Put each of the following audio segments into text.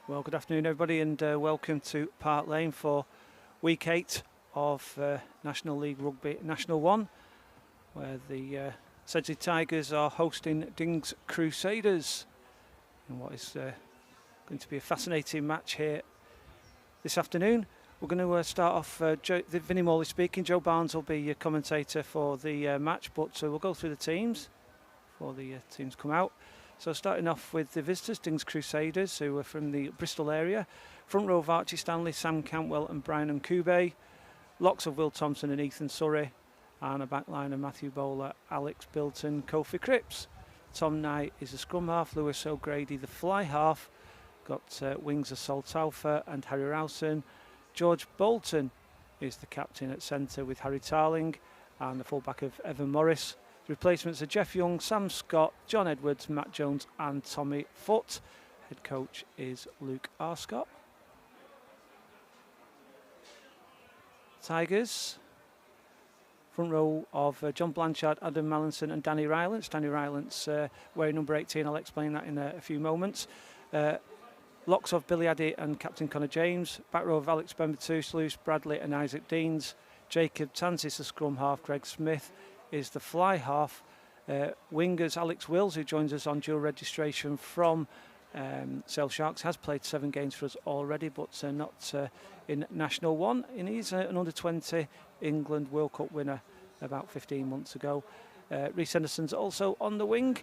Well, good afternoon, everybody, and welcome to Park Lane for Week 8 of National League Rugby National 1, where the Sedgley Tigers are hosting Dings Crusaders in what is going to be a fascinating match here this afternoon. We're going to start off, Vinnie Morley speaking. Joe Barnes will be your commentator for the match, but we'll go through the teams before the teams come out. So starting off with the visitors, Dings Crusaders, who are from the Bristol area. Front row of Archie Stanley, Sam Cantwell and Brian Nkube. Locks of Will Thompson and Ethan Surrey. And a back line of Matthew Bowler, Alex Bilton, Kofi Cripps. Tom Knight is the scrum half, Lewis O'Grady the fly half. Got wings of Sol Taufer and Harry Rowson. George Bolton is the captain at centre with Harry Tarling and the fullback of Evan Morris. The replacements are Jeff Young, Sam Scott, John Edwards, Matt Jones and Tommy Foote. Head coach is Luke Arscott. Tigers. Front row of John Blanchard, Adam Mallinson and Danny Rylance. Danny Rylance wearing number 18, I'll explain that in a few moments. Locks of Billy Addy and Captain Connor James. Back row of Alex Bembertus, Lewis Bradley and Isaac Deans. Jacob Tans is the scrum half, Greg Smith is the fly half. Wingers Alex Wills, who joins us on dual registration from Sale Sharks, has played 7 games for us already, but not in National 1. And he's an under-20 England World Cup winner about 15 months ago. Rhys Henderson's also on the wing.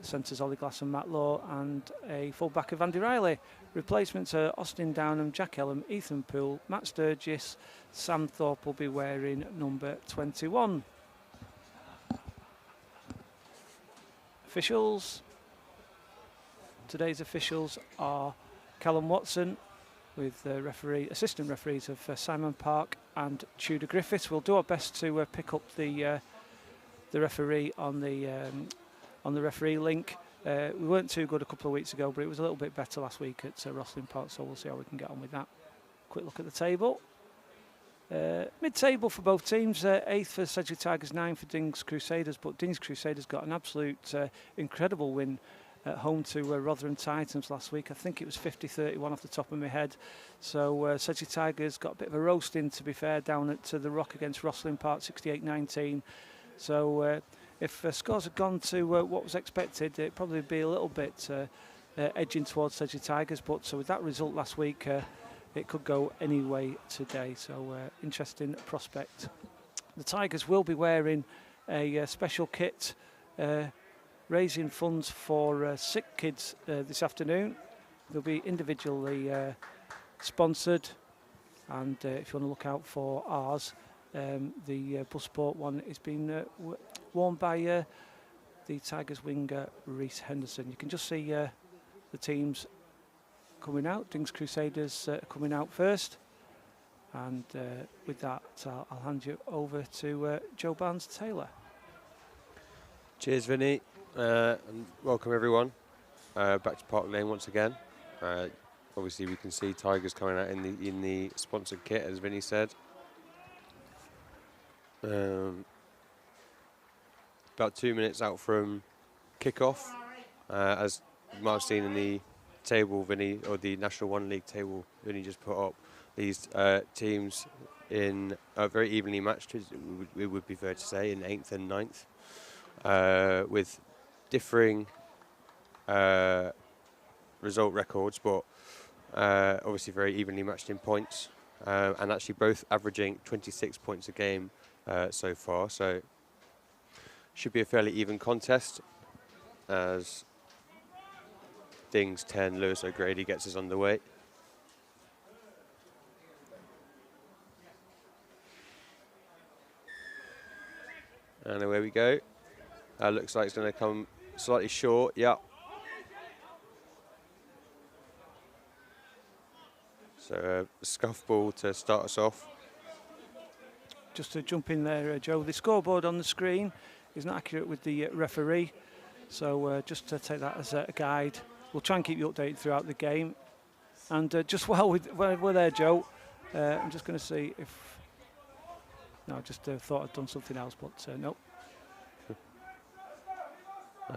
Centres Ollie Glass and Matt Law, and a full-back of Andy Riley. Replacements are Austin Downham, Jack Ellum, Ethan Poole, Matt Sturgis. Sam Thorpe will be wearing number 21. Officials. Today's officials are Callum Watson with assistant referees of Simon Park and Tudor Griffiths. We'll do our best to pick up the referee on the referee link. We weren't too good a couple of weeks ago, but it was a little bit better last week at Rosslyn Park, so we'll see how we can get on with that. Quick look at the table. Mid-table for both teams, 8th for Sedgley Tigers, 9th for Dings Crusaders, but Dings Crusaders got an absolute incredible win at home to Rotherham Titans last week. I think it was 50-31 off the top of my head. So Sedgley Tigers got a bit of a roasting, to be fair, down at the Rock against Rosslyn Park, 68-19. So if scores had gone to what was expected, it'd probably be a little bit edging towards Sedgley Tigers, but so with that result last week, it could go any way today, so interesting prospect. The Tigers will be wearing a special kit, raising funds for sick kids this afternoon. They'll be individually sponsored, and if you want to look out for ours, the Buzze Sport one is being worn by the Tigers winger Rhys Henderson. You can just see the teams coming out. Dings Crusaders coming out first, and with that I'll hand you over to Joe Barnes-Taylor. Cheers, Vinny, and welcome everyone back to Park Lane once again. Obviously we can see Tigers coming out in the sponsored kit, as Vinny said. About 2 minutes out from kick-off, as you might have seen in the table, Vinny, or the National 1 League table Vinny just put up. These teams in very evenly matched, it would be fair to say, in 8th and 9th, with differing result records, but obviously very evenly matched in points, and actually both averaging 26 points a game so far. So should be a fairly even contest, as Dings 10, Lewis O'Grady gets us underway. And away we go. Looks like it's going to come slightly short. Yeah. So a scuff ball to start us off. Just to jump in there, Joe, the scoreboard on the screen is not accurate with the referee, so just to take that as a guide. We'll try and keep you updated throughout the game. And just while we're there, Joe, I'm just going to see if... No, I just thought I'd done something else, but no.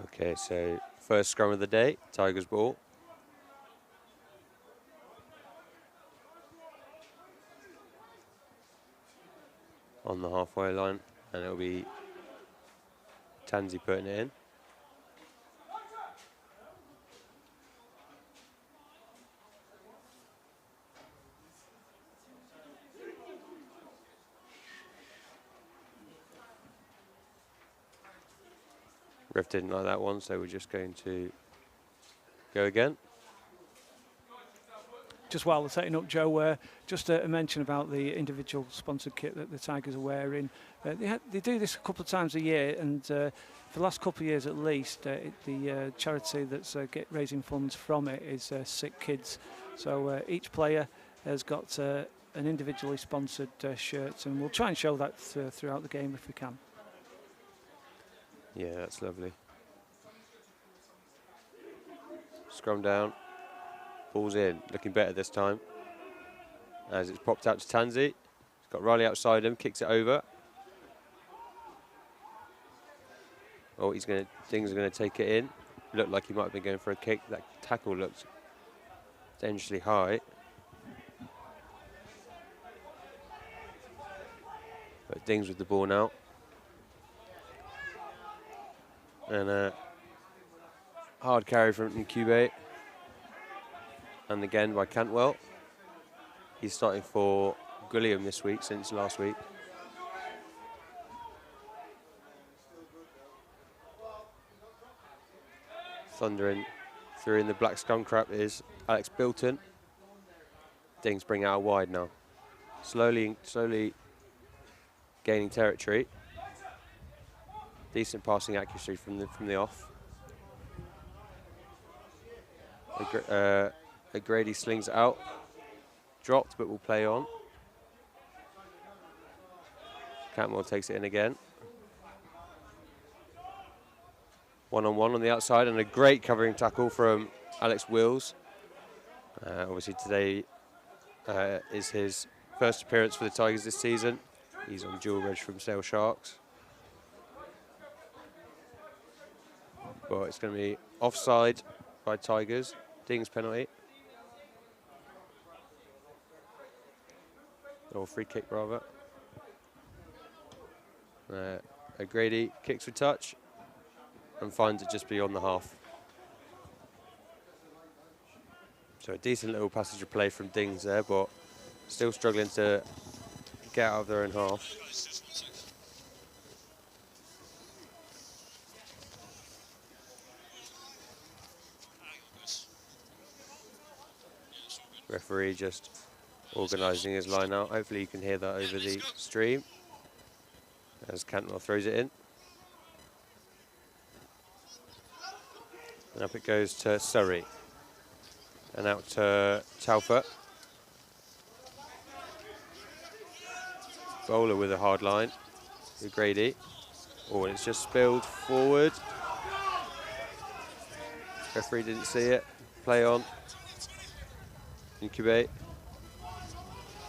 Okay, so first scrum of the day, Tigers ball. on the halfway line, and it'll be Tansy putting it in. Ref didn't like that one, so we're just going to go again. Just while they're setting up, Joe, just a mention about the individual sponsored kit that the Tigers are wearing. They do this a couple of times a year, and for the last couple of years at least, the charity that's raising funds from it is Sick Kids. So each player has got an individually sponsored shirt, and we'll try and show that throughout the game if we can. Yeah, that's lovely. Scrum down. Ball's in, looking better this time. As it's popped out to Tansy. He's got Riley outside him, kicks it over. Oh, Dings are going to take it in. Looked like he might have been going for a kick. That tackle looked dangerously high. But Dings with the ball now. And a hard carry from Incube. And again by Cantwell. He's starting for Gilliam this week since last week. Thundering through in the black scum crap is Alex Bilton. Dings bring out wide now. Slowly gaining territory. Decent passing accuracy from the off. Grady slings it out. Dropped, but will play on. Cantwell takes it in again. One-on-one on the outside, and a great covering tackle from Alex Wills. Obviously today is his first appearance for the Tigers this season. He's on dual reg from Sale Sharks. But it's going to be offside by Tigers. Dings penalty. Or free kick rather. Grady kicks with touch and finds it just beyond the half. So a decent little passage of play from Dings there, but still struggling to get out of their own half. Referee just organising his line out. Hopefully you can hear that over the stream as Cantwell throws it in. And up it goes to Surrey. And out to Talfa. Bowler with a hard line. To Grady. Oh, and it's just spilled forward. Referee didn't see it. Play on. Incubate.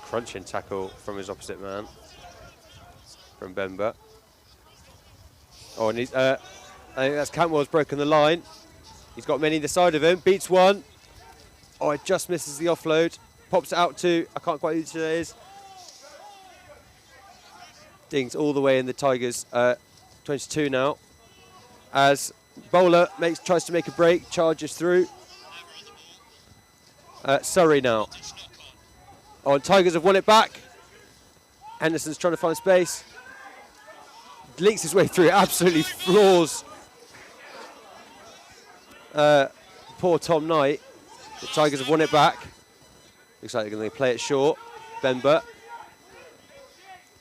Crunching tackle from his opposite man. From Bemba. Oh, and he's, I think that's Cantwell's broken the line. He's got many either side of him. Beats one. Oh, it just misses the offload. Pops it out to, I can't quite who it is. Dings all the way in the Tigers. 22 now. As Bowler tries to make a break, charges through. Surrey now. Oh, and Tigers have won it back. Henderson's trying to find space. Leaks his way through, absolutely floors poor Tom Knight. The Tigers have won it back. Looks like they're going to play it short. Bemba.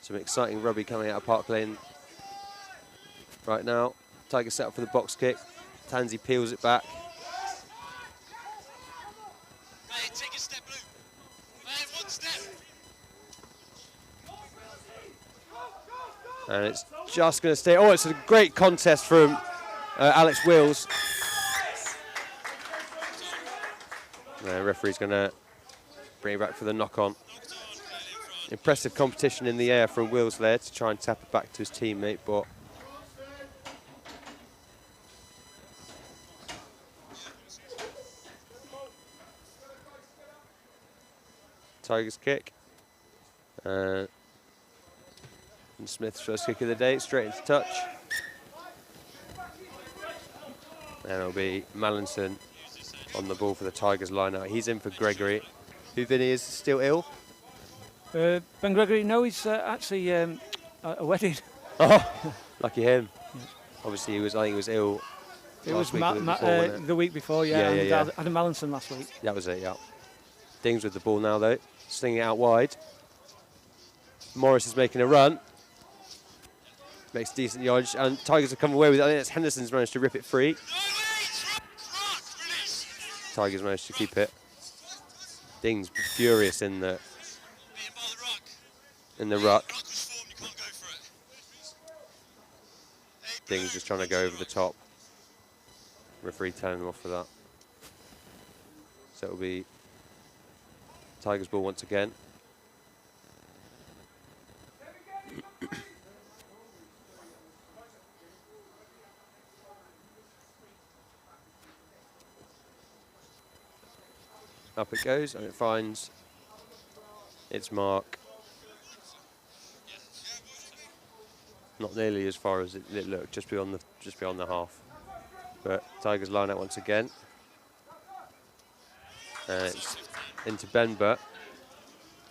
Some exciting rugby coming out of Park Lane right now. Tigers set up for the box kick. Tansy peels it back. Take a step, Blue. One step. And it's just going to stay. Oh, it's a great contest from Alex Wills. The referee's going to bring it back for the knock-on. Impressive competition in the air from Wills there to try and tap it back to his teammate, but Tigers kick. And Smith's first kick of the day, straight into touch. And it'll be Mallinson on the ball for the Tigers line-out. He's in for Gregory, who Vinny is still ill. Ben Gregory, no, he's actually at a wedding. Oh, lucky him. Yeah. Obviously, I think he was ill. It was the week before, yeah. Adam Mallinson last week. That was it, yeah. Dings with the ball now, though. Slinging it out wide. Morris is making a run. Makes decent yardage, and Tigers have come away with it. I think it's Henderson's managed to rip it free. Tigers managed to keep it. Dings furious in the ruck. Dings just trying to go over the top. Referee telling him off for that. So it'll be Tigers ball once again. Up it goes, and it finds its mark. Not nearly as far as it looked, just beyond the half. But Tigers line out once again. It's into Benbert.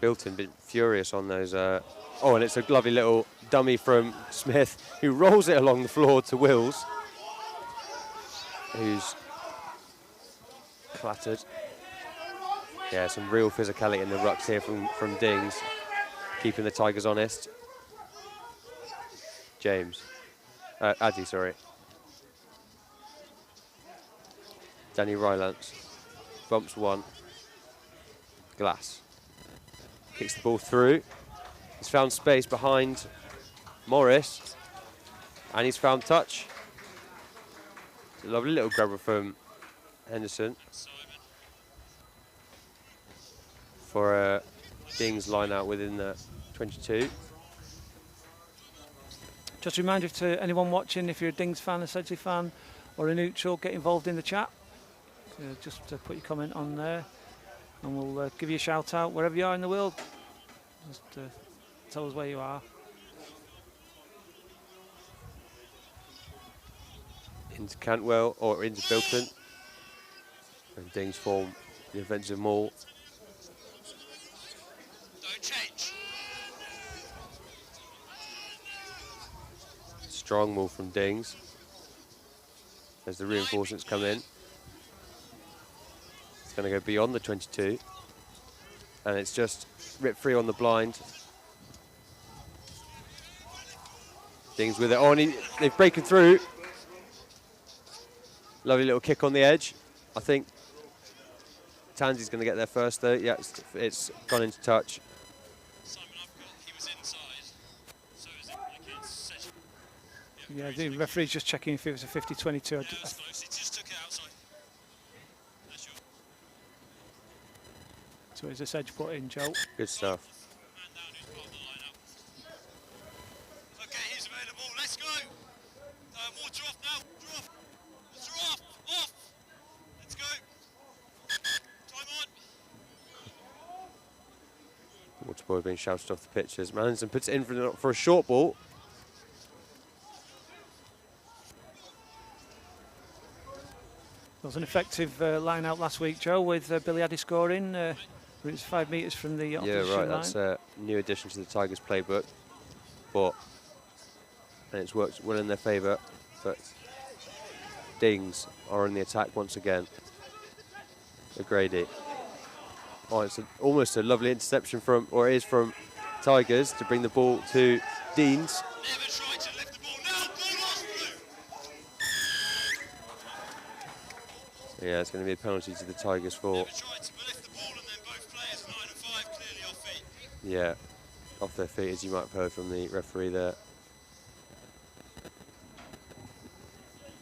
Bilton been furious on those. Oh, and it's a lovely little dummy from Smith, who rolls it along the floor to Wills, who's clattered. Yeah, some real physicality in the rucks here from Dings, keeping the Tigers honest. James. Addy, sorry. Danny Rylance. Bumps one. Glass. Kicks the ball through. He's found space behind Morris. And he's found touch. It's a lovely little grabber from Henderson. For a Dings line out within the 22. Just a reminder to anyone watching, if you're a Dings fan, a Sedgley fan, or a neutral, get involved in the chat. Just put your comment on there, and we'll give you a shout out wherever you are in the world. Just tell us where you are. Into Cantwell, or into Bilton. And Dings form the offensive maul. Strong move from Dings as the reinforcements come in. It's going to go beyond the 22, and it's just ripped free on the blind. Dings with it on. They've broken through. Lovely little kick on the edge. I think Tansy's going to get there first, though. Yeah, it's gone into touch. Yeah, the referee's just checking if it was a 50-22. So it's a edge put in, Joe. Good stuff. Okay, he's available. Let's go. Water off now. Water off. Let's go. Time on. Waterboy being shouted off the pitches. Mallinson puts it in for a short ball. There was an effective line out last week, Joe, with Billy Addy scoring. It was 5 metres from the opposition line. Yeah, right. That's a new addition to the Tigers playbook, and it's worked well in their favour. But Dings are on the attack once again. O'Grady. Oh, it's almost a lovely interception from Tigers to bring the ball to Deans. Yeah, it's going to be a penalty to the Tigers for. Yeah, off their feet, as you might have heard from the referee there.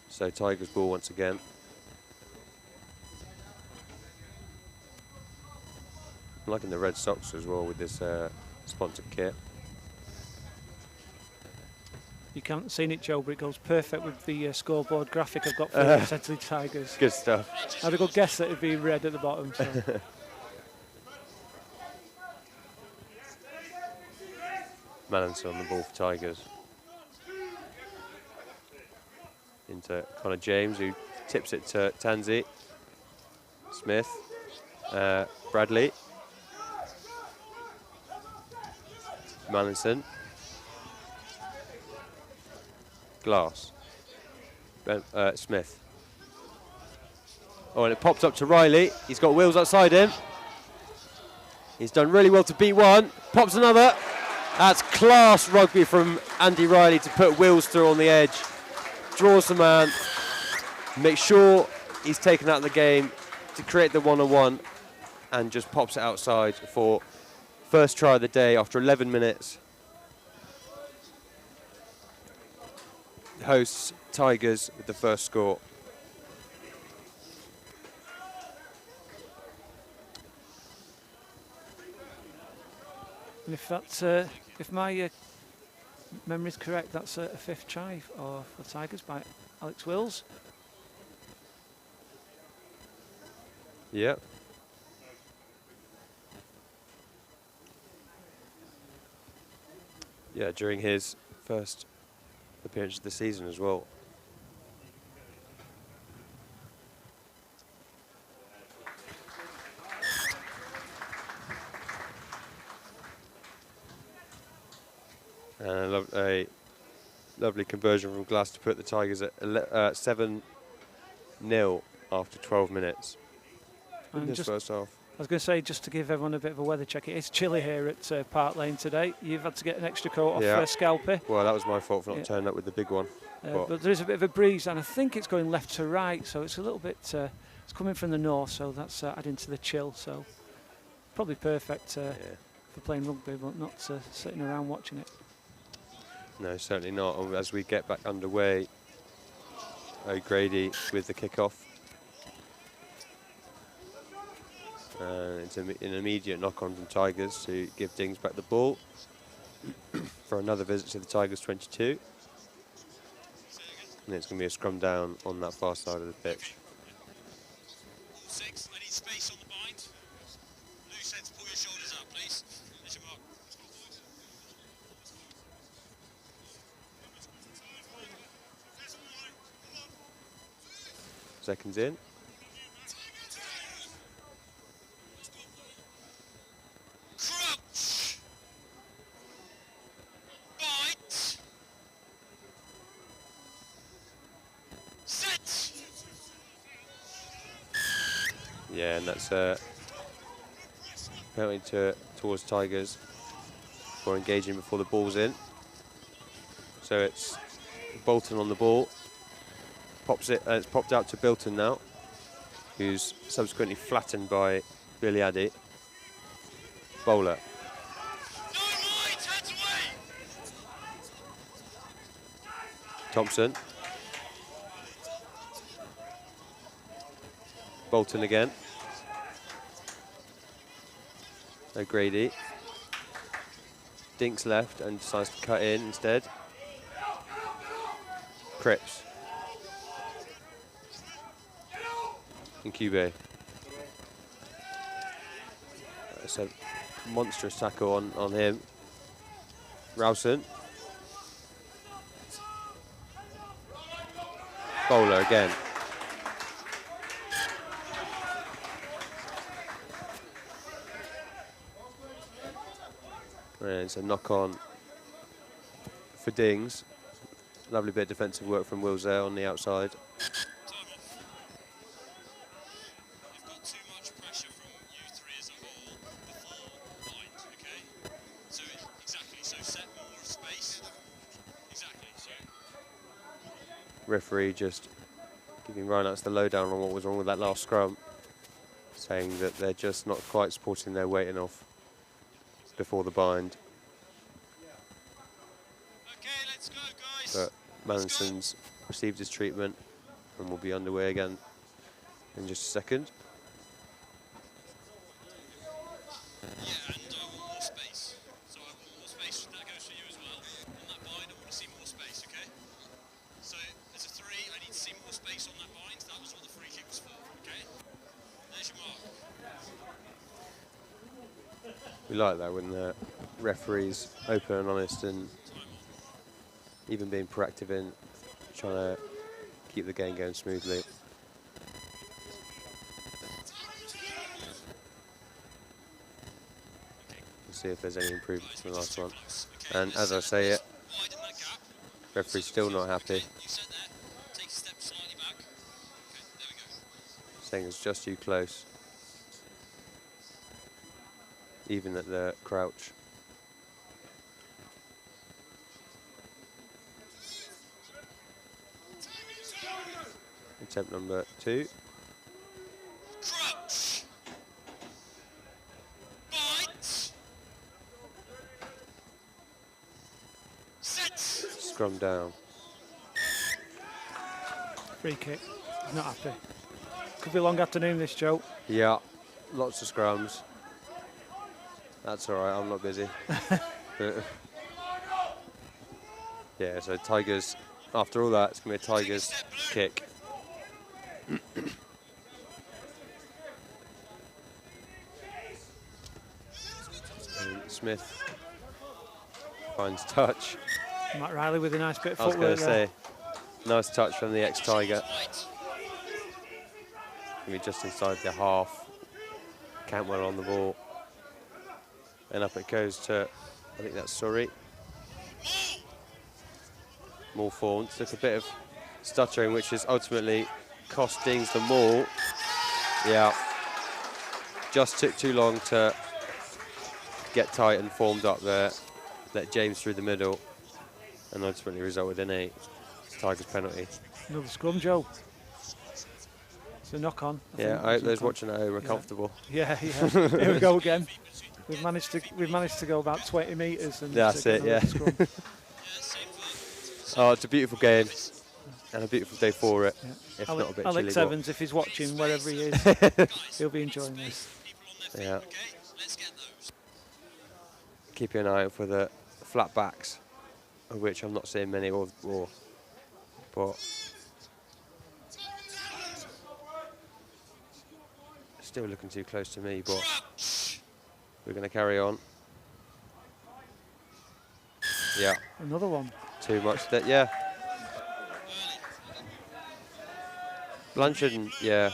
So Tigers ball once again. I'm liking the red socks as well with this sponsored kit. You can't see it, Joe, but it goes perfect with the scoreboard graphic I've got for the Sedgley Tigers. Good stuff. I had a good guess that it'd be red at the bottom. So. Mallinson on the ball for Tigers. Into Connor James, who tips it to Tansey. Smith, Bradley. Mallinson. Glass. Smith. Oh, and it pops up to Riley. He's got wheels outside him. He's done really well to beat one. Pops another. That's class rugby from Andy Riley to put wheels through on the edge. Draws the man. Makes sure he's taken out of the game to create the one-on-one and just pops it outside for first try of the day after 11 minutes. Hosts Tigers with the first score. And if my memory is correct, that's a fifth try for Tigers by Alex Wills. Yep. Yeah, during his first appearance of the season as well. And a lovely conversion from Glass to put the Tigers at 7-0 after 12 minutes in this first half. I was going to say, just to give everyone a bit of a weather check, it is chilly here at Park Lane today. You've had to get an extra coat off Scalpy. Well, that was my fault for not turning up with the big one. But there is a bit of a breeze, and I think it's going left to right, so it's a little bit, it's coming from the north, so that's adding to the chill. So probably perfect for playing rugby, but not sitting around watching it. No, certainly not. As we get back underway, O'Grady with the kick-off. It's an immediate knock-on from Tigers to give Dings back the ball for another visit to the Tigers 22. And it's going to be a scrum down on that far side of the pitch. 6, I need space on the bind. Loose ends, pull your shoulders out, please. There's your mark. Seconds in. Crouch. Bite. Set. Yeah, and that's penalty towards Tigers for engaging before the ball's in. So it's Bolton on the ball. Pops it, it's popped out to Bilton now, who's subsequently flattened by Billy Addy. Bowler. No wide, hands away. Thompson. Bolton again. O'Grady. Dinks left and decides to cut in instead. Cripps. And Cube. It's a monstrous tackle on him. Rowson. Bowler again. And it's a knock-on for Dings. Lovely bit of defensive work from Wills there on the outside. You've got too much pressure from you three as a whole before bind, okay? So exactly, so set more space. Exactly, so. Referee just giving Rhineouts the lowdown on what was wrong with that last scrum, saying that they're just not quite supporting their weight enough before the bind. Okay, let's go, guys. But Mallinson's received his treatment and will be underway again in just a second. Yeah, and I want more space. So I want more space. That goes for you as well. On that bind, I want to see more space, okay? So there's a 3. I need to see more space on that bind. That was what the free kick was for, okay? There's your mark. We like that when referees open and honest, and even being proactive in trying to keep the game going smoothly. We'll see if there's any improvements from the last one. And as I say it, referee's still not happy. Saying it's just too close. Even at the crouch. Attempt number 2. Crouch. Bites. Set. Scrum down. Free kick. He's not happy. Could be a long afternoon, this, Joe. Yeah, lots of scrums. That's all right, I'm not busy. Yeah, so Tigers, after all that, it's going to be a Tigers kick. And Smith finds touch. Matt Riley with a nice bit of I was footwork going to there. say, nice touch from the ex-Tiger. Maybe just inside the half. Cantwell on the ball. And up it goes to, I think that's Surrey. More forward. Took a bit of stuttering, which has ultimately cost Dings the maul. Yeah. Just took too long to get tight and formed up there. Let James through the middle. And ultimately resulted in a Tigers penalty. Another scrum, Joe. It's a knock on. Yeah, I hope those watching at home are comfortable. Yeah. Here we go again. We've managed to go about 20 metres and that's it, yeah. Scrum. Oh, it's a beautiful game and a beautiful day for it. Yeah. If not a bit Alex chilly. Evans, if he's watching wherever he is, he'll be enjoying this. Yeah. Keeping an eye out for the flat backs, of which I'm not seeing many or but still looking too close to me, but we're going to carry on. Yeah. Another one. Too much that, yeah. Blanchard and, yeah,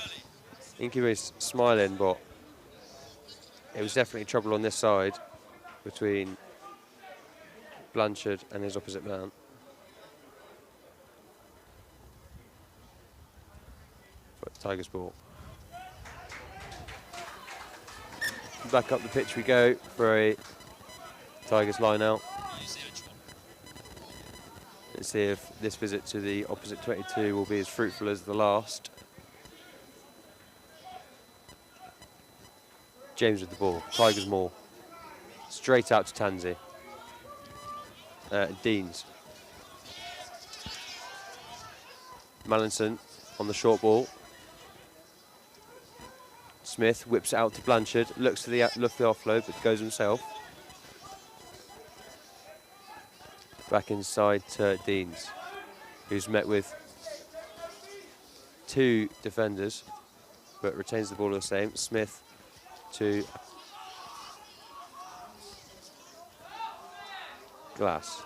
Inky was smiling, but it was definitely trouble on this side between Blanchard and his opposite man. But Tigers ball. Back up the pitch we go for a Tigers line out. Let's see if this visit to the opposite 22 will be as fruitful as the last. James with the ball, Tigers maul. Straight out to Tansey. Deans. Mallinson on the short ball. Smith whips it out to Blanchard, looks to the offload, but goes himself. Back inside to Deans, who's met with 2 defenders, but retains the ball the same. Smith to Glass.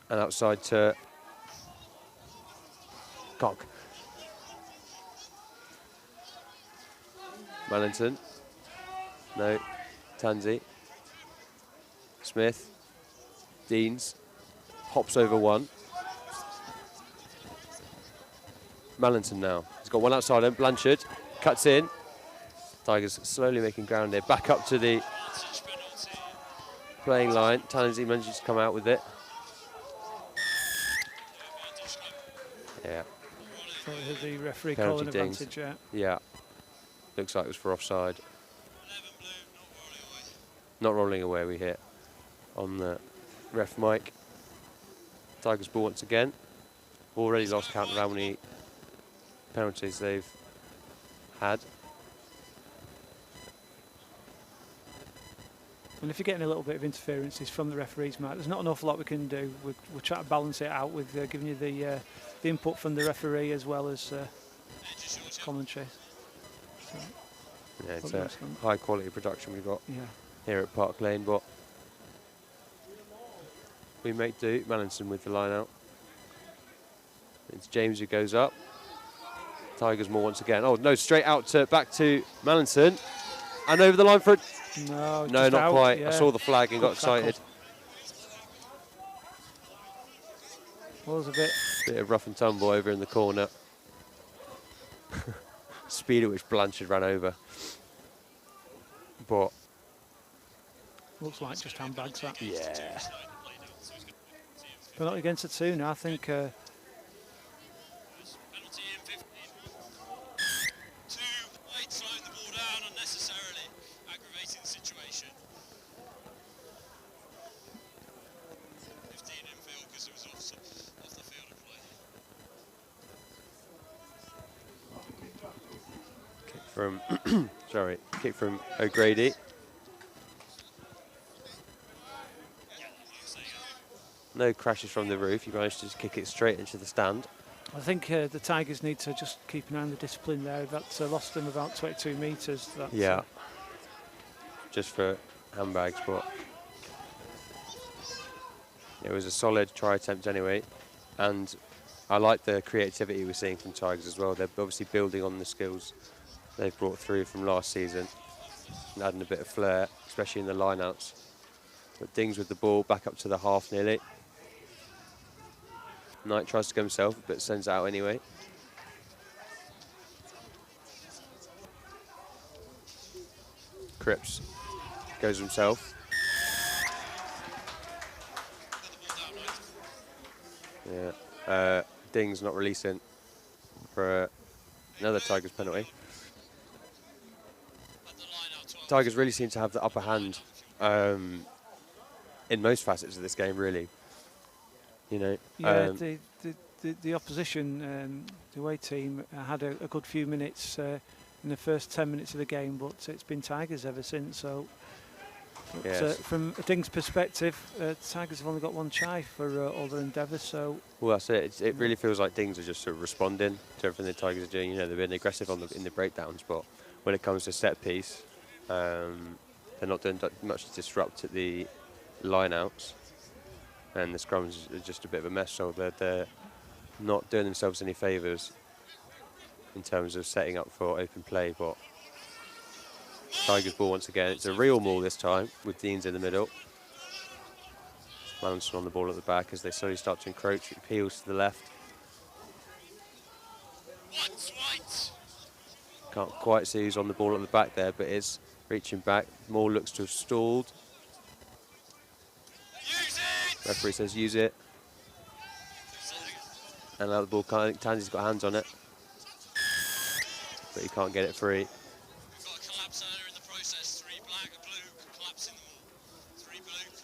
And outside to Cock. Mallinson. No. Tansey. Smith. Deans. Hops over one. Mallinson now. He's got one outside him. Blanchard cuts in. Tigers slowly making ground here. Back up to the playing line. Tansey manages to come out with it. Yeah. So the referee Penalty calling Dings. advantage, yeah. Yeah. Looks like it was for offside. Not rolling away, we hit on the ref mic. Tigers ball once again. Already lost count of how many penalties they've had. And if you're getting a little bit of interferences from the referees, Matt, there's not an awful lot we can do. We'll try to balance it out with giving you the input from the referee as well as commentary. So, Yeah, it's a high quality production we've got. Yeah. here at Park Lane, but we make do. Mallinson with the line out. It's James who goes up. Tigers more once again. Oh no, straight out to back to Mallinson. And over the line for No, no, not out, quite. yeah. I saw the flag and got excited. Was a bit of rough and tumble over in the corner. Speed at which Blanchard ran over. But looks like just handbags that. yeah. But not against the 2 now. I think slowing the ball down unnecessarily, aggravating the situation. 15 infield because it was off the field of play. Kick from sorry, kick from O'Grady. No crashes from the roof. He managed to just kick it straight into the stand. I think the Tigers need to just keep an eye on the discipline there. That's lost them about 22 metres. Yeah. Just for handbags, but it was a solid try attempt anyway. And I like the creativity we're seeing from Tigers as well. They're obviously building on the skills they've brought through from last season and adding a bit of flair, especially in the lineouts. But Dings with the ball back up to the half nearly. Knight tries to go himself, but sends it out anyway. Cripps goes himself. Yeah, Dings not releasing for another Tigers penalty. Tigers really seem to have the upper hand in most facets of this game, really. You know, yeah, the opposition, the away team, had a good few minutes in the first 10 minutes of the game, but it's been Tigers ever since. So, yes. From a Dings perspective, Tigers have only got one try for all their endeavours. So, well, that's it. It really feels like Dings are just sort of responding to everything the Tigers are doing. You know, they've been aggressive in the breakdowns, but when it comes to set piece, they're not doing much to disrupt the lineouts. And the scrums are just a bit of a mess, so they're not doing themselves any favours in terms of setting up for open play. But Tigers ball once again. It's a real maul this time with Deans in the middle. Mallinson on the ball at the back as they slowly start to encroach. It peels to the left. Can't quite see who's on the ball at the back there, but it's reaching back. Maul looks to have stalled. Referee says use it. And now the ball, I think Tansy's got hands on it. But he can't get it free.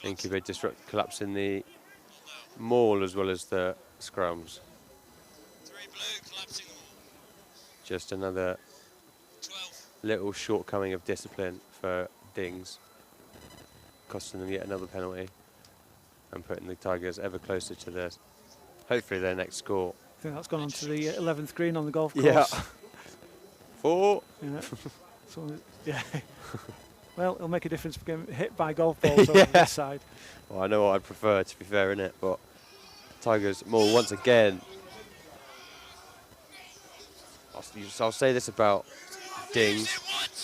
Incubate disrupt, collapsing the maul as well as the scrums. Just another little shortcoming of discipline for Dings, costing them yet another penalty and putting the Tigers ever closer to their, hopefully their next score. I think that's gone on to the 11th green on the golf course. Yeah. 4. Yeah. So, yeah. Well, it'll make a difference for getting hit by golf balls over this side. Well, I know what I'd prefer, to be fair, innit? But Tigers more once again. I'll say this about Dings.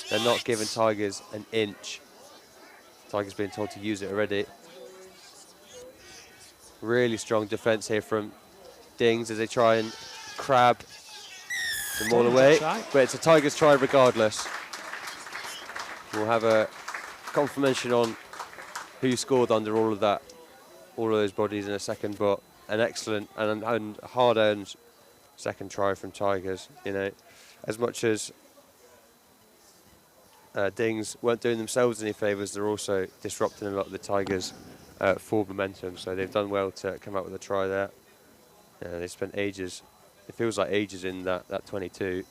They're not giving Tigers an inch. Tigers being told to use it already. Really strong defence here from Dings as they try and crab the ball away. But it's a Tigers try regardless. We'll have a confirmation on who scored under all of those bodies in a second, but an excellent and hard-earned second try from Tigers. You know, as much as Dings weren't doing themselves any favours, they're also disrupting a lot of the Tigers' forward momentum. So they've done well to come out with a try there. They spent ages. It feels like ages in that 22.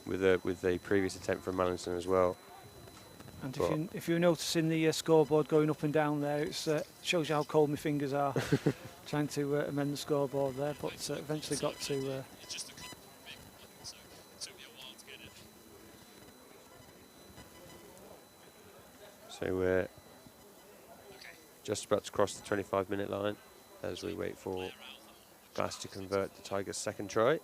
With the previous attempt from Mallinson as well. And if you're noticing the scoreboard going up and down there, it shows you how cold my fingers are trying to amend the scoreboard there, but eventually got to... So we're just about to cross the 25-minute line as we wait for Glass to convert the Tigers' second try. I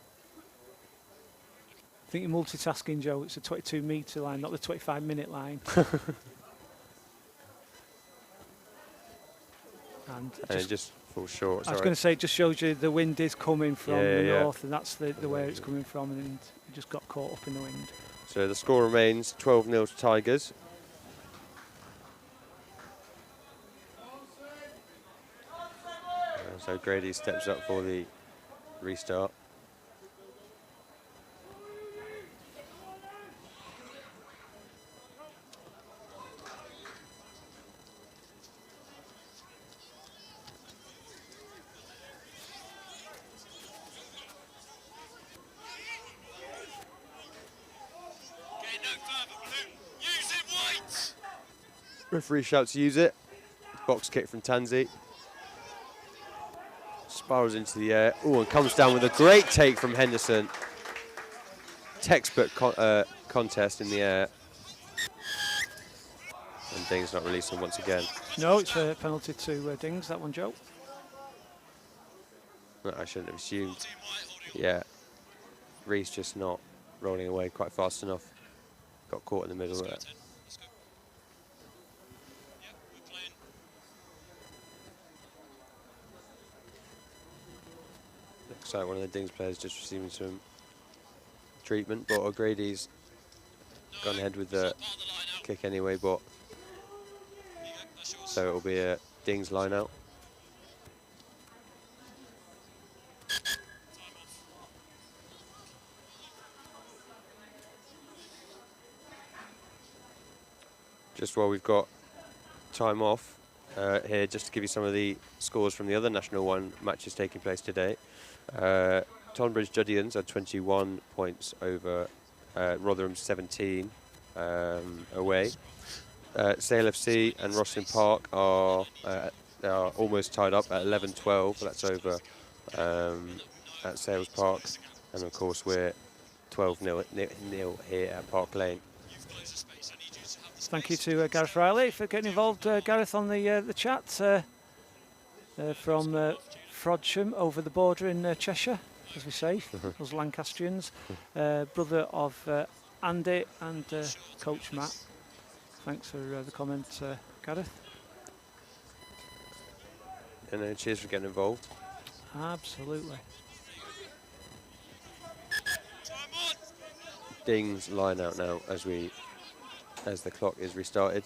think you're multitasking, Joe. It's a 22-metre line, not the 25-minute line. And it just falls short. I was going to say, it just shows you the wind is coming from the north, and that's the way it's coming from, and it just got caught up in the wind. So the score remains 12-0 to Tigers. So Grady steps up for the restart. Referee shouts to use it. Box kick from Tanzi. Spirals into the air. Oh, and comes down with a great take from Henderson. Textbook contest in the air. And Ding's not releasing once again. No, it's a penalty to Dings, that one, Joe. No, I shouldn't have assumed. Yeah. Reese just not rolling away quite fast enough. Got caught in the middle there. Looks like one of the Dings players just receiving some treatment, but O'Grady's gone ahead with the kick anyway, but so it'll be a Dings line out. Just while we've got time off here, just to give you some of the scores from the other National 1 matches taking place today. Tonbridge Juddians had 21 points over Rotherham 17 away. Sale FC and Rosslyn Park are almost tied up at 11-12. That's over at Sales Park. And of course we're 12-0 here at Park Lane. Thank you to Gareth Riley for getting involved, Gareth, on the chat from Frodsham over the border in Cheshire, as we say, us Lancastrians. Brother of Andy and Coach Matt. Thanks for the comment, Gareth. And cheers for getting involved. Absolutely. Dings line out now as the clock is restarted.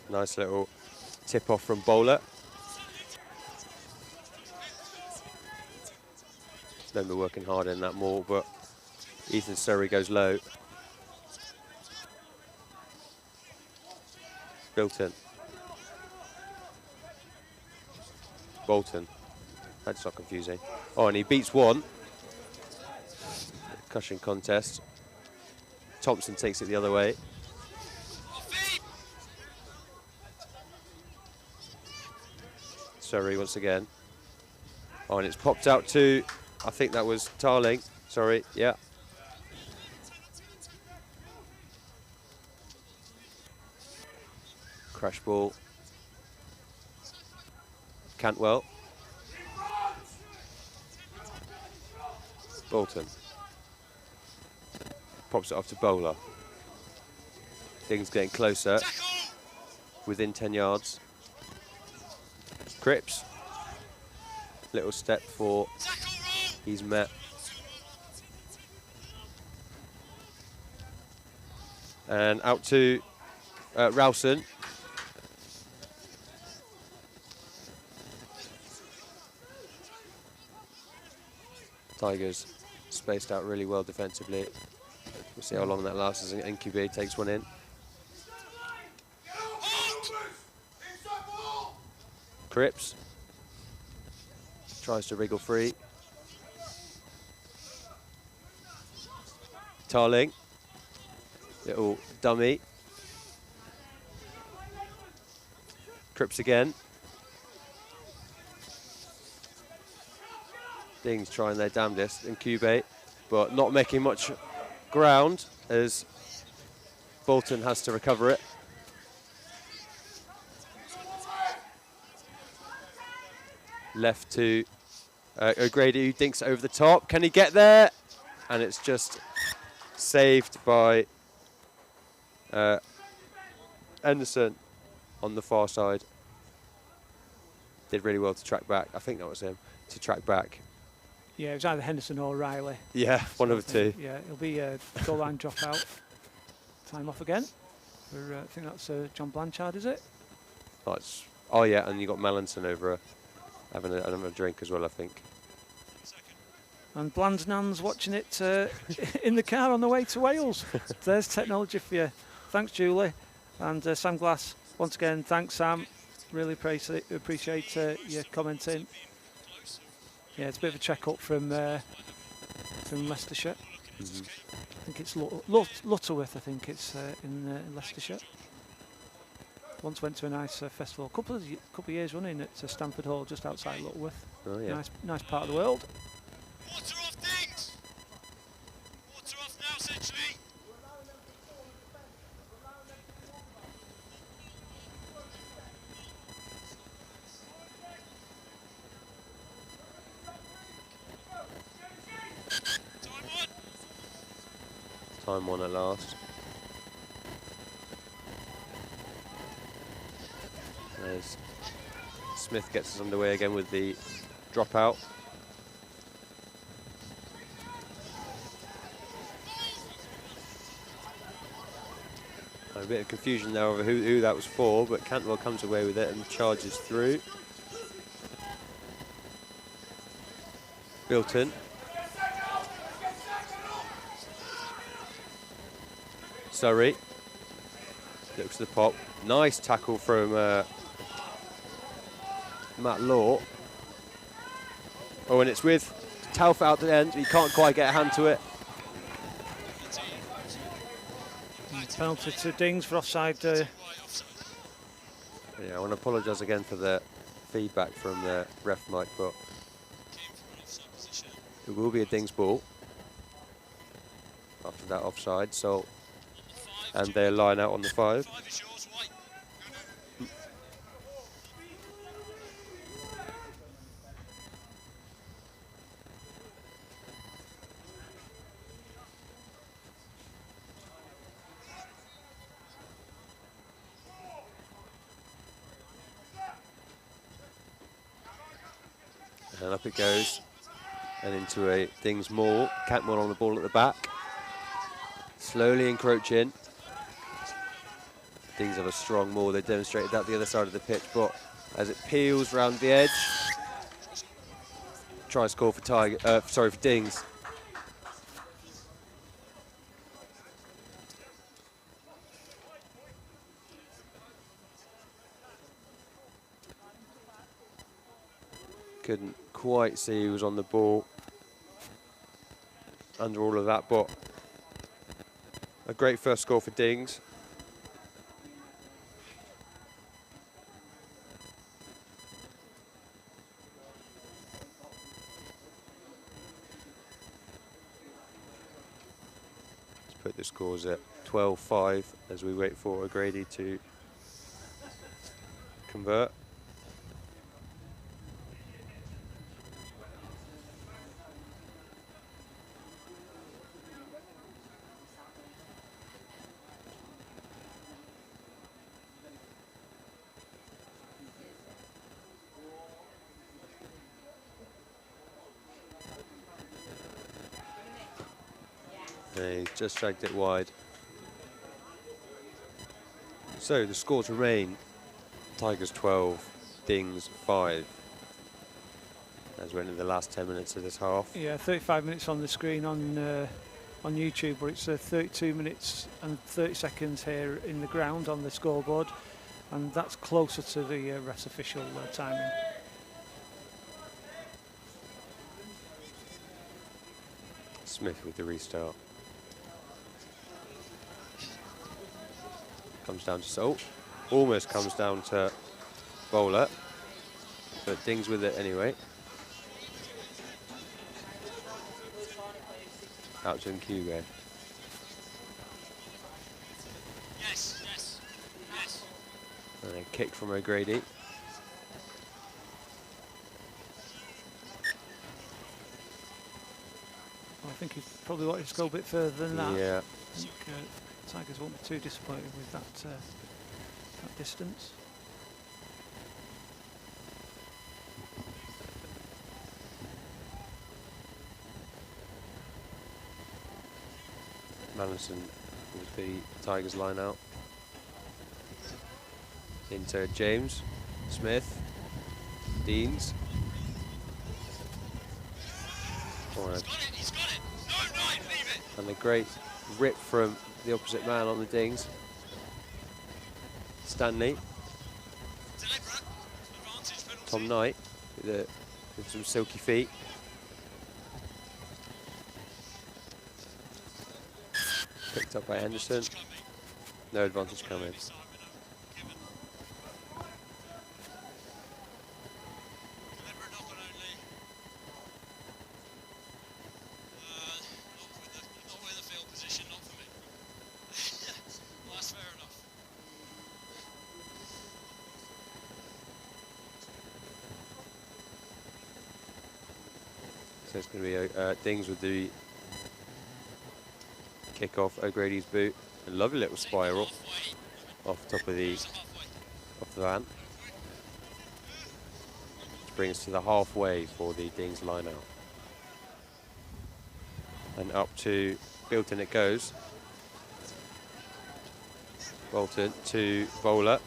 Nice little tip off from Bowler. Remember working hard in that maul, but Ethan Surrey goes low. Bilton. Bolton. That's not confusing. Oh, and he beats one. Cushion contest. Thompson takes it the other way. Surrey once again. Oh, and it's popped out to, I think that was Tarling. Sorry, yeah. Crash ball. Cantwell. Bolton. Pops it off to Bowler. Things getting closer. Within 10 yards. Cripps. Little step for. He's met. And out to Rowson. Tigers spaced out really well defensively. We'll see how long that lasts as NQB takes one in. Cripps tries to wriggle free. Tarling, little dummy. Cripps again. Dings trying their damnedest in Cubate, but not making much ground as Bolton has to recover it. left to O'Grady, who dinks it over the top. Can he get there? And it's just saved by Anderson on the far side. Did really well to track back. I think that was him, to track back. Yeah, it was either Henderson or Riley. Yeah, one of the two. Yeah, it'll be a goal line dropout. Time off again. For, I think that's John Blanchard, is it? Oh yeah, and you got Melanson over having another drink as well, I think. And Bland's Nan's watching it in the car on the way to Wales. There's technology for you. Thanks, Julie. And Sam Glass, once again, thanks, Sam. Really appreciate your commenting. Yeah, it's a bit of a check-up from Leicestershire. Mm-hmm. I think it's Lutterworth, I think it's in Leicestershire. Once went to a nice festival, a couple of years running at Stamford Hall, just outside Lutterworth. Oh yeah. Nice part of the world. Water off things! Water off now, Sedgley! Time one at last. There's Smith gets us underway again with the dropout. A bit of confusion there over who that was for, but Cantwell comes away with it and charges through. Bilton. Surrey. Looks to the pop. Nice tackle from Matt Law. Oh, and it's with Tauf out the end. He can't quite get a hand to it. Penalty to Dings for offside. Yeah, I want to apologise again for the feedback from the ref mic, but it will be a Dings ball after that offside. So, and they'll line out on the 5. And up it goes, and into a Dings maul. Cantwell on the ball at the back. Slowly encroaching. Dings have a strong maul. They demonstrated that the other side of the pitch, but as it peels round the edge, try and score for for Dings. Couldn't quite see who was on the ball under all of that, but a great first score for Dings. Let's put the scores at 12-5 as we wait for O'Grady to convert. He just dragged it wide. So the scores remain Tigers 12, Dings 5. As we're into the last 10 minutes of this half. Yeah, 35 minutes on the screen on YouTube, but it's 32 minutes and 30 seconds here in the ground on the scoreboard, and that's closer to the rest official timing. Smith with the restart. Comes down to Salt. Almost comes down to Bowler. But Dings with it anyway. Out to Nkuge. Yes. And a kick from O'Grady. I think he probably wanted to go a bit further than that. Yeah. I think Tigers won't be too disappointed with that distance. Madison with the Tigers line out. Into James, Smith, Deans. He's got it. No, right, leave it. And a great rip from the opposite man on the dings. Stanley. Deliberate. Advantage penalty. Tom Knight with some silky feet. Picked up by Henderson. No advantage coming. So it's going to be Dings with the kick off O'Grady's boot. A lovely little spiral off top of the van. Which brings us to the halfway for the Dings line out. And up to Bilton it goes. Bolton to Bowler.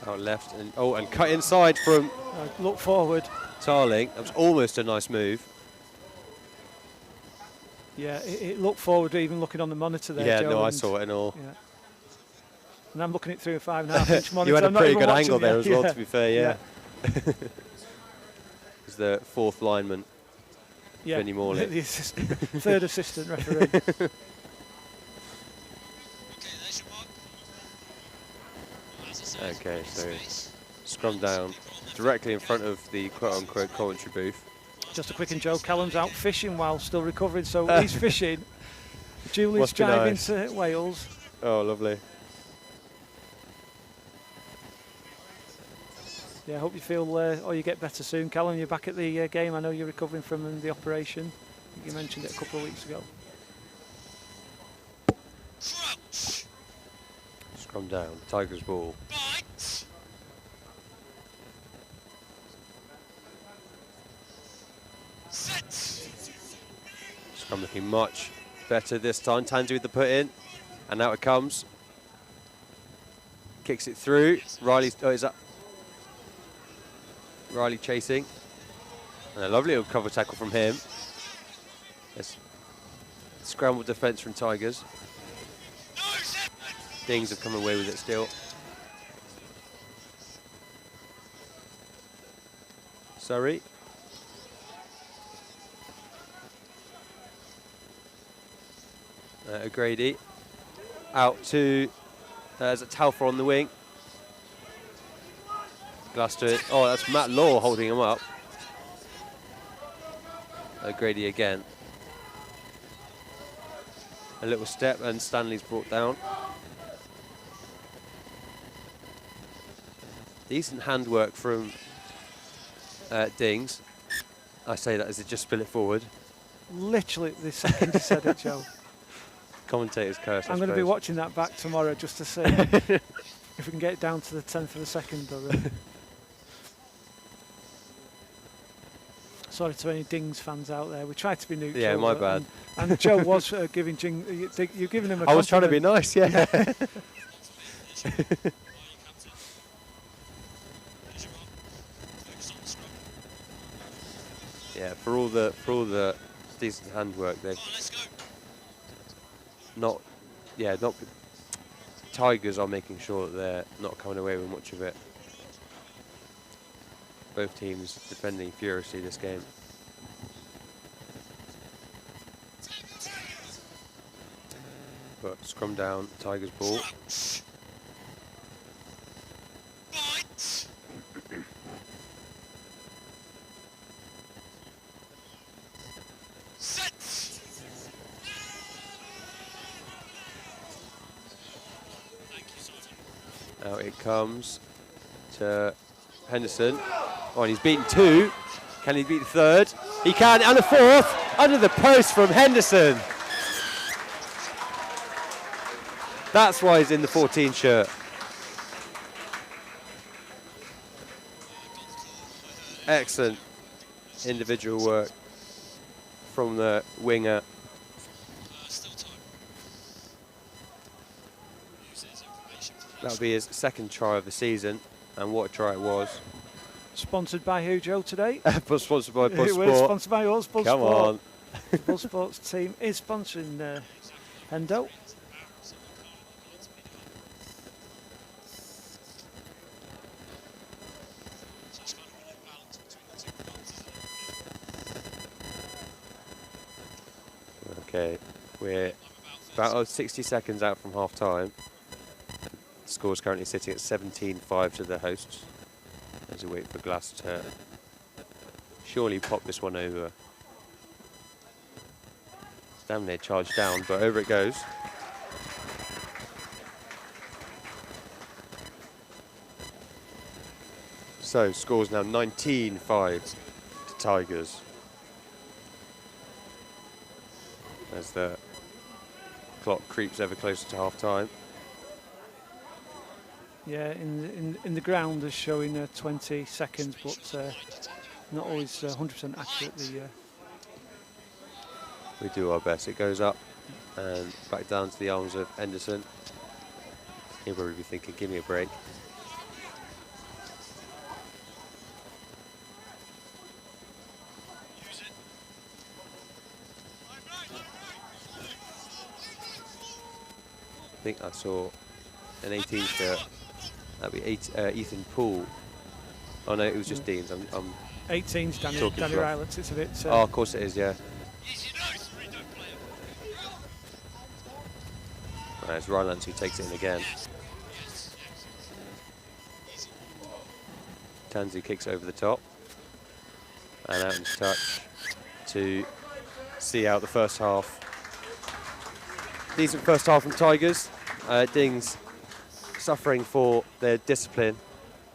Out left and cut inside from Look forward. Tarling. That was almost a nice move. Yeah, it looked forward even looking on the monitor there, Yeah, Joe, no, I and saw it and all. yeah. And I'm looking it through a 5.5-inch monitor. You had a I'm not pretty even good watching angle there it. as well, Yeah. to be fair, yeah. It's the fourth lineman, Yeah, Vinnie Morley. the third assistant referee. Okay, there's your mark. As I said, Okay, so space. scrum down directly in front of the quote-unquote commentary booth. Just a quick and Joe, Callum's out fishing while still recovering, so he's fishing. Julie's Must be driving nice. to Wales. Oh, lovely. Yeah, I hope you feel, or you get better soon. Callum, you're back at the game. I know you're recovering from the operation. I think you mentioned it a couple of weeks ago. Crouch. Scrum down, Tigers ball. Bite. Set. Scrum looking much better this time. Tansy with the put in, and now it comes. Kicks it through. Riley's, is that Riley chasing? And a lovely little cover tackle from him. Yes. Scramble defence from Tigers. No, set. Dings have come away with it still. Surrey. O'Grady. Out to, there's a Talfer on the wing. Gloucester, oh, that's Matt Law holding him up. O'Grady again. A little step and Stanley's brought down. Decent handwork from Dings. I say that as it just spill it forward. Literally the second you said it, Joe. Commentator's curse, I'm going to be watching that back tomorrow just to see if we can get it down to the 10th of a second. Or, sorry to any Dings fans out there. We tried to be neutral. Yeah, my bad. And Joe was giving you're giving him a I was trying to be compliment. nice, yeah. Yeah, for all the decent handwork, they've Let's go. not Tigers are making sure that they're not coming away with much of it. Both teams defending furiously this game. But scrum down, Tigers ball. Crouch. Bite. Set. Thank you, Sergeant. Out it comes to Henderson. Oh, and he's beaten 2. Can he beat the 3rd? He can, and the 4th under the post from Henderson. That's why he's in the 14 shirt. Excellent individual work from the winger. That'll be his 2nd try of the season, and what a try it was. Sponsored by who, Joe, today? Sponsored by Buzze It Sport. was sponsored by us, Buzze Come Sport. on. The Buzze Sports team is sponsoring Hendo. Okay, we're about 60 seconds out from half time. The score's currently sitting at 17-5 to the hosts as we wait for Glass to surely pop this one over. Damn near charged down, but over it goes. So, score's now 19-5 to Tigers. As the clock creeps ever closer to half time. Yeah, in the ground is showing 20 seconds, but not always 100% accurately. We do our best. It goes up and back down to the arms of Henderson. He'll probably be thinking, give me a break. I think I saw an 18 shirt. That'd be Ethan Poole. Oh no, it was just Dean's. I'm 18's Danny fluff. Rylance. It's a bit. Oh, of course it is, yeah. Right, it's Rylance who takes it in again. Tansy kicks over the top. And out into touch to see out the first half. Decent first half from Tigers. Dings suffering for their discipline,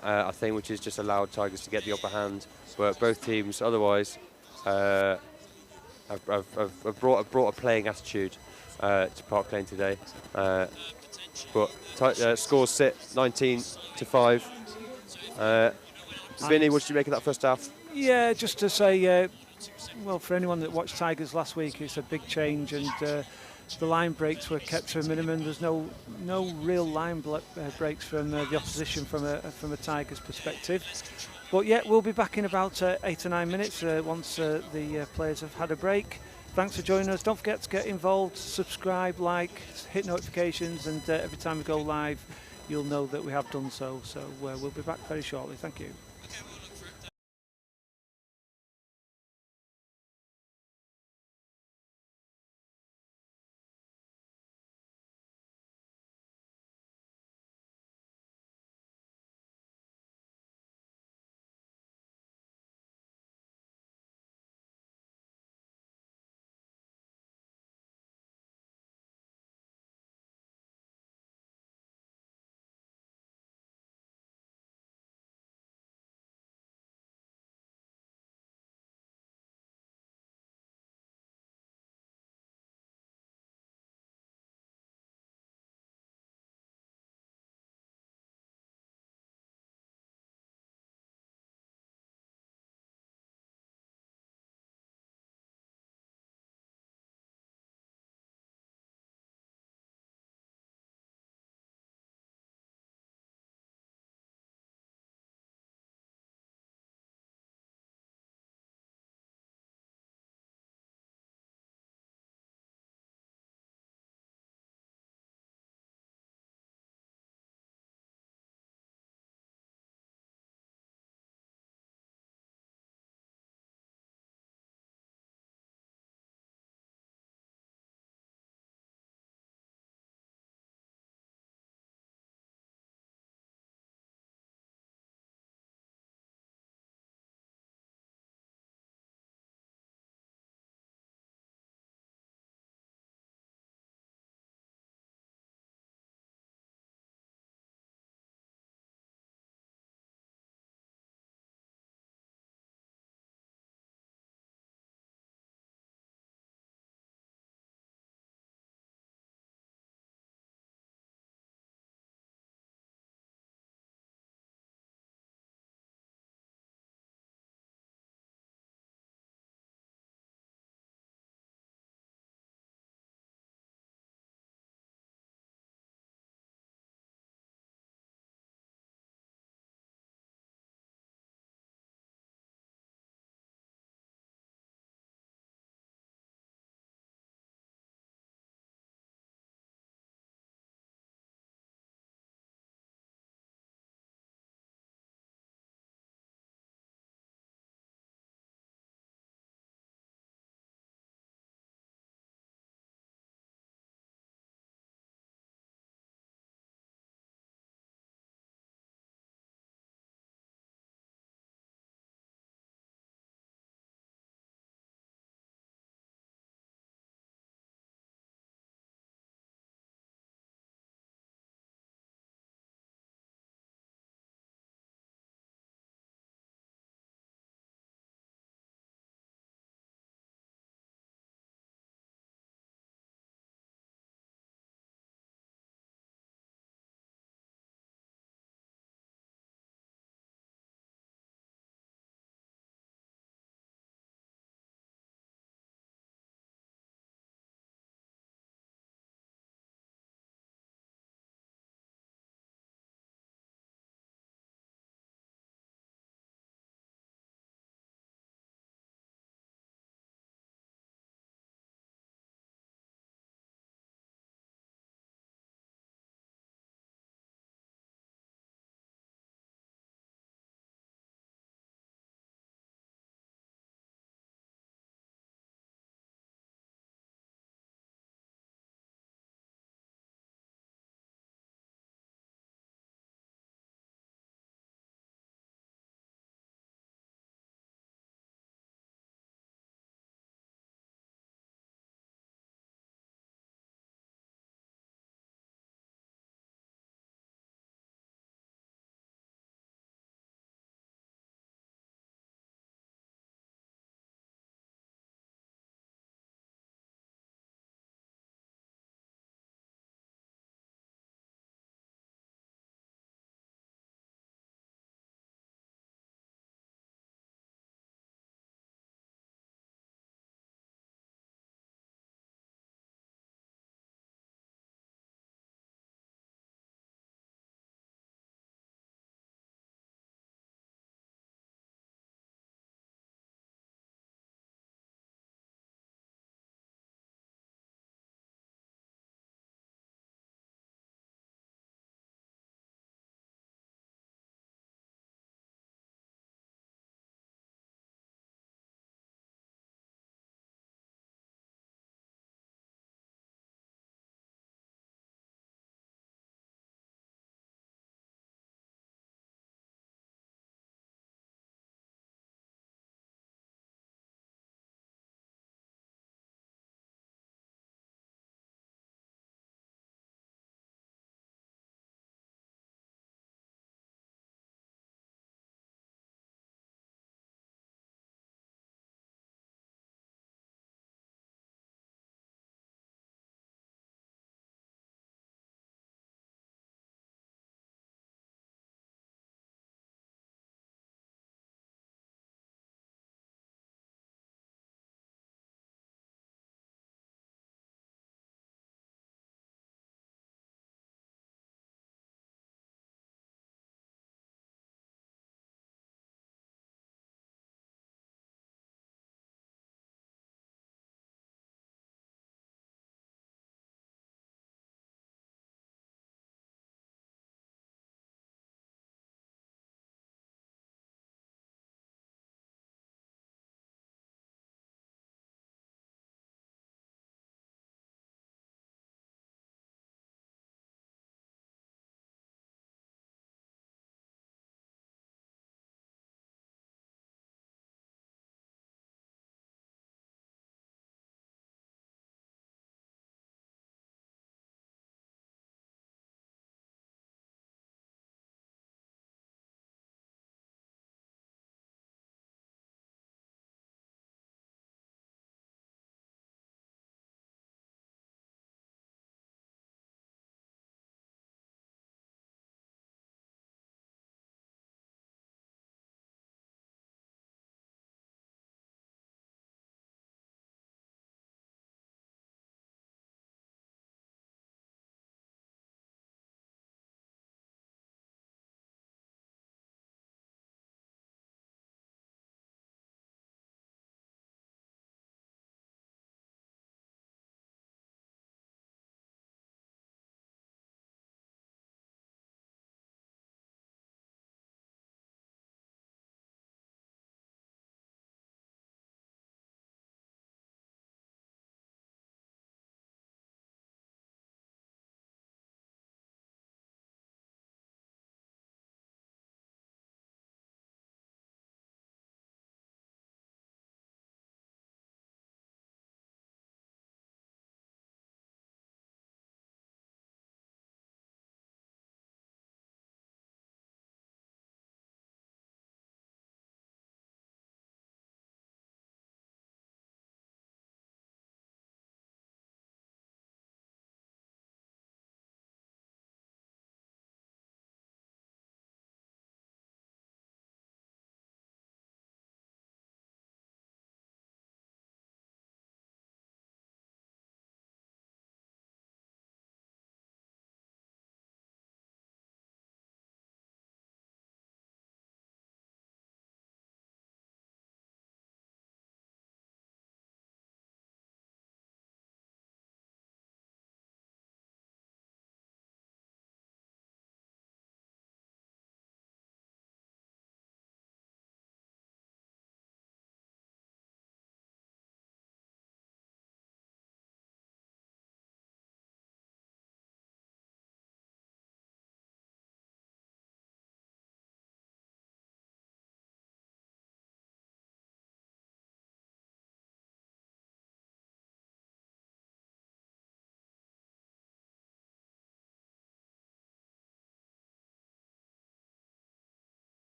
I think, which has just allowed Tigers to get the upper hand. But both teams otherwise have brought a playing attitude to Park Lane today. But scores sit 19-5. Vinny, what did you make of that first half? Yeah, just to say, well, for anyone that watched Tigers last week, it's a big change, and the line breaks were kept to a minimum. There's no real line breaks from the opposition from a Tigers perspective. But yeah, we'll be back in about 8 or 9 minutes once the players have had a break. Thanks for joining us. Don't forget to get involved, subscribe, like, hit notifications, and every time we go live, you'll know that we have done so. So we'll be back very shortly. Thank you.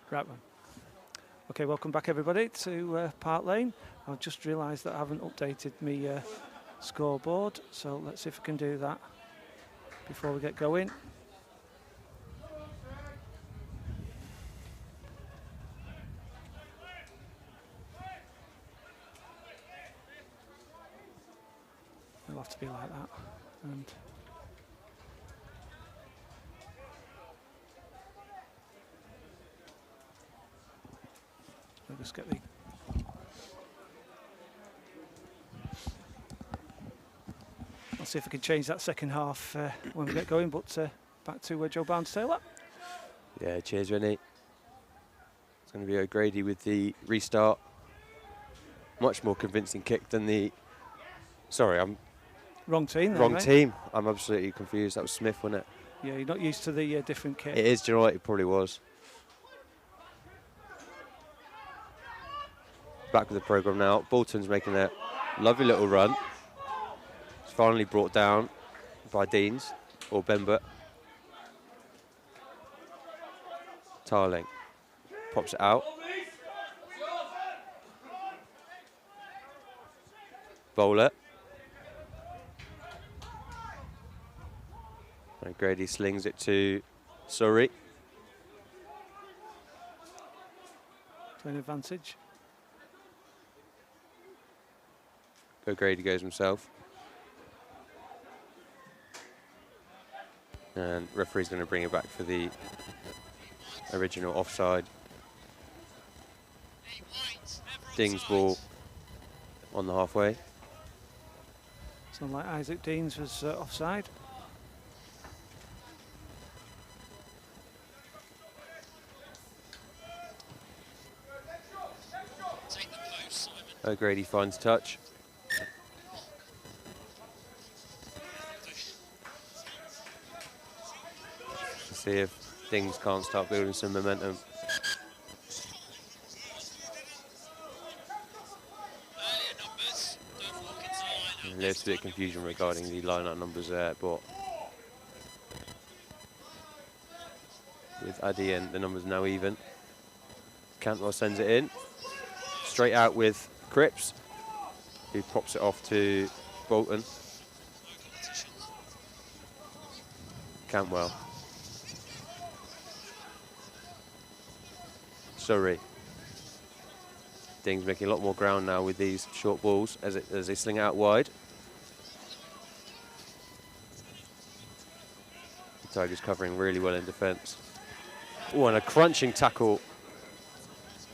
Right one. Okay, welcome back everybody to Park Lane. I've just realised that I haven't updated my scoreboard, so let's see if I can do that before we get going. It'll have to be like that. And I'll just get the I'll see if I can change that second half when we get going, but back to Joe Barnes-Taylor. Yeah, cheers, Vinny. It's going to be O'Grady with the restart. Much more convincing kick than the... Sorry, I'm... Wrong team then, Wrong right? team. I'm absolutely confused. That was Smith, wasn't it? Yeah, you're not used to the different kit. It is, do you know what? It probably was. Back with the programme now. Bolton's making a lovely little run. It's finally brought down by Deans, or Bembert. Tarling pops it out. Bowler. O'Grady slings it to Surrey. To an advantage. O'Grady goes himself. And referee's going to bring it back for the original offside. Ding's ball on the halfway. Sound like Isaac Deans was offside. O'Grady finds touch. Let's see if Dings can't start building some momentum. There's a bit of confusion regarding the line-out numbers there, but with Addy and the numbers now even. Cantwell sends it in. Straight out with Cripps, who pops it off to Bolton. Cantwell. Surrey. Ding's making a lot more ground now with these short balls as they sling it out wide. The Tigers covering really well in defence. Oh, and a crunching tackle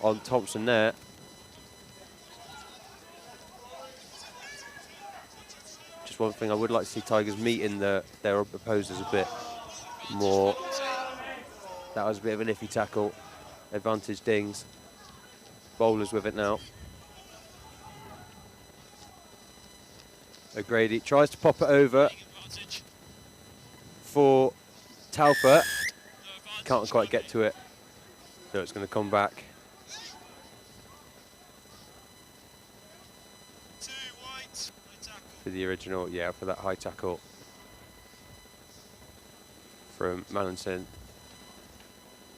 on Thompson there. Just one thing I would like to see Tigers meeting their opposers a bit more. That was a bit of an iffy tackle. Advantage Dings. Bowlers with it now. O'Grady tries to pop it over for Talbot. Can't quite get to it, so it's going to come back. For the original, yeah, for that high tackle from Mallinson.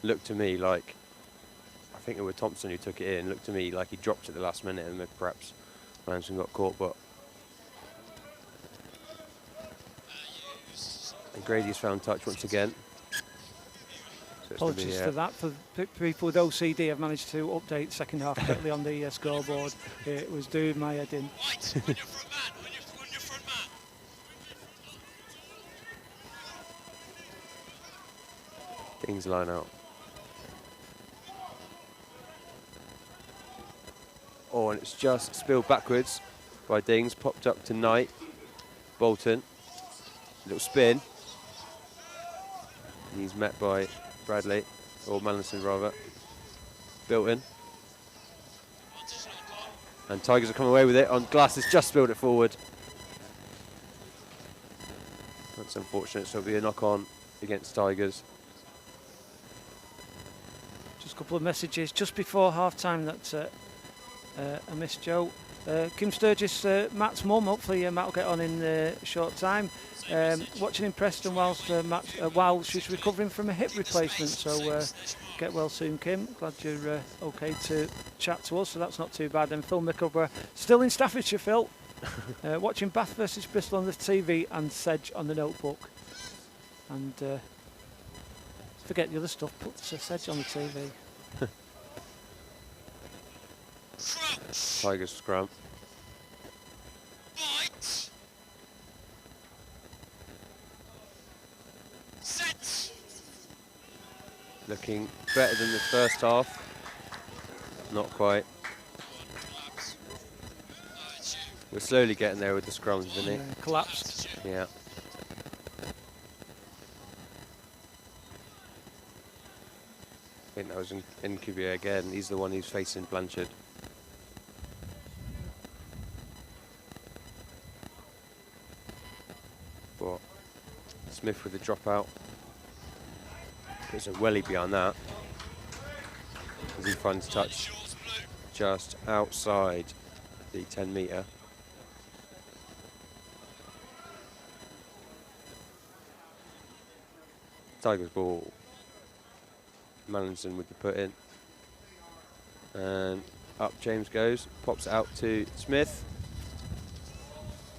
Looked to me like, I think it was Thompson who took it in, looked to me like he dropped at the last minute and perhaps Mallinson got caught, but Grady's found touch once again. So apologies for that. For people with OCD, I've managed to update second half quickly on the scoreboard. It was doing my head in. Dings line out. Oh, and it's just spilled backwards by Dings, popped up to Knight. Bolton, little spin. And he's met by Bradley, or Mallinson rather. Bilton. And Tigers are coming away with it on glass, has just spilled it forward. That's unfortunate, so it'll be a knock-on against Tigers. Just a couple of messages just before half-time that I missed, Joe. Kim Sturgis, Matt's mum, hopefully Matt will get on in a short time. Watching in Preston while she's recovering from a hip replacement, so Get well soon, Kim. Glad you're okay to chat to us, so that's not too bad. And Phil Mickleborough, still in Staffordshire, Phil. Watching Bath versus Bristol on the TV and Sedge on the notebook. And forget the other stuff, put Sedge on the TV. Tigers scrum. Right. Set. Looking better than the first half. Not quite. We're slowly getting there with the scrums, isn't it? Collapsed. Yeah. I think that was Incubier again. He's the one who's facing Blanchard. But Smith with the dropout. Puts a welly behind that. As he finds touch just outside the 10 metre. Tigers ball. Mallinson with the put in. And up James goes. Pops it out to Smith.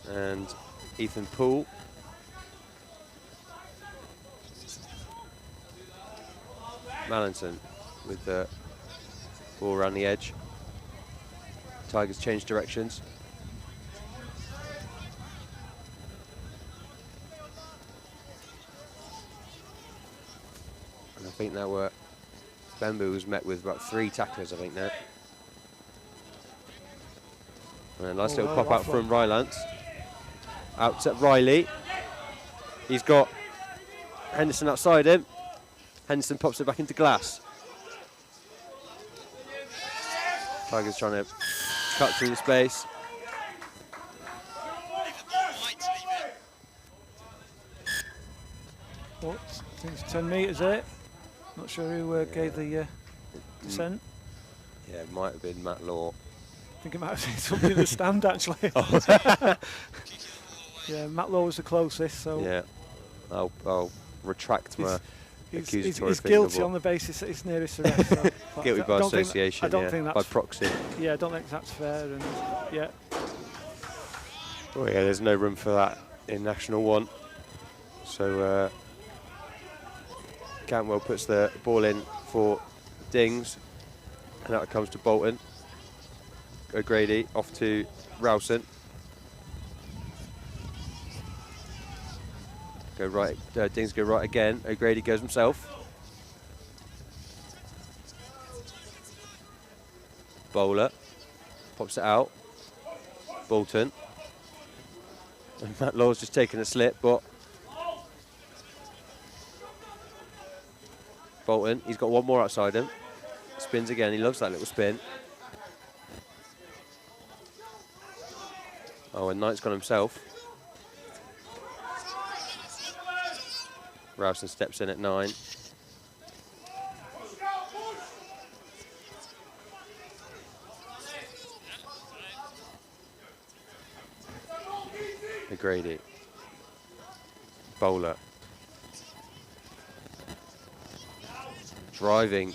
And Ethan Poole. Mallinson with the ball around the edge. Tigers change directions. And I think that were Bembu was met with about 3 tacklers, I think now. And a nice little pop out from Rylance. Out to Riley. He's got Henderson outside him. Henderson pops it back into Glass. Tigers trying to cut through the space. What? I think it's 10 metres, eh? Not sure who gave the descent. Yeah, it might have been Matt Law. I think it might have been somebody in the stand, actually. Yeah, Matt Law was the closest, so... Yeah, I'll retract my accusatory he's finger, guilty on the basis that he's nearest arrest. So, guilty by association, I don't think that's by proxy. Yeah, I don't think that's fair, and yeah. Oh yeah, there's no room for that in National 1. So Cantwell puts the ball in for Dings, and out it comes to Bolton. O'Grady off to Rowson. Go right, Dings go right again. O'Grady goes himself. Bowler pops it out. Bolton. And Matt Law's just taken a slip, but Bolton, he's got one more outside him. Spins again, he loves that little spin. Oh, and Knight's gone himself. Rowson steps in at 9. O'Grady. Bowler. Driving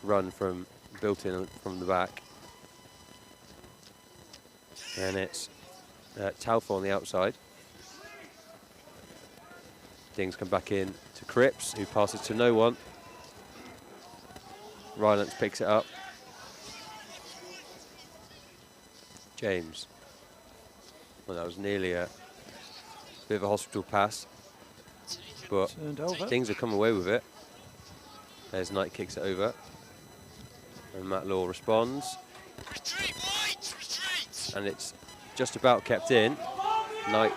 run from built in from the back. And it's Taufel on the outside. Dings come back in to Cripps, who passes to no one. Rylance picks it up. James. Well, that was nearly a bit of a hospital pass, but Dings have come away with it. There's Knight, kicks it over, and Matt Law responds. Retreat, White, retreat. And it's just about kept in. Knight.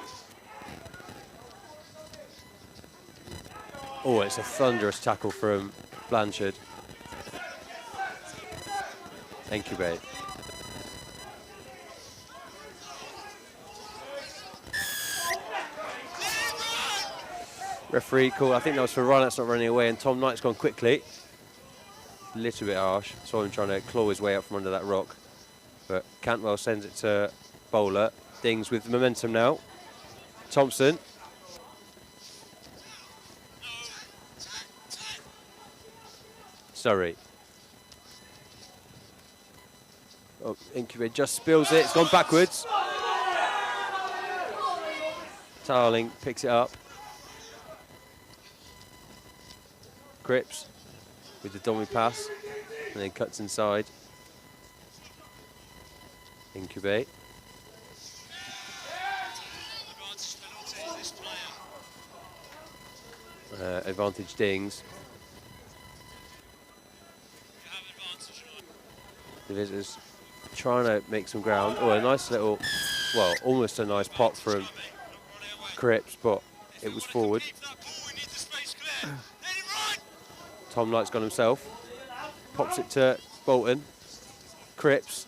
Oh, it's a thunderous tackle from Blanchard. Incubate. Referee call, I think that was for Rylance not running away, and Tom Knight's gone quickly. A little bit harsh. Saw him trying to claw his way up from under that rock. But Cantwell sends it to Bowler. Dings with momentum now. Thompson. Surrey. Oh, Incubate just spills it. It's gone backwards. Tarling picks it up. Cripps with the dummy pass and then cuts inside. Incubate. Advantage Dings. The visitors trying to make some ground. Oh, a nice little, well, almost a nice pop from Cripps, but it was forward. Tom Knight's gone himself. Pops it to Bolton. Cripps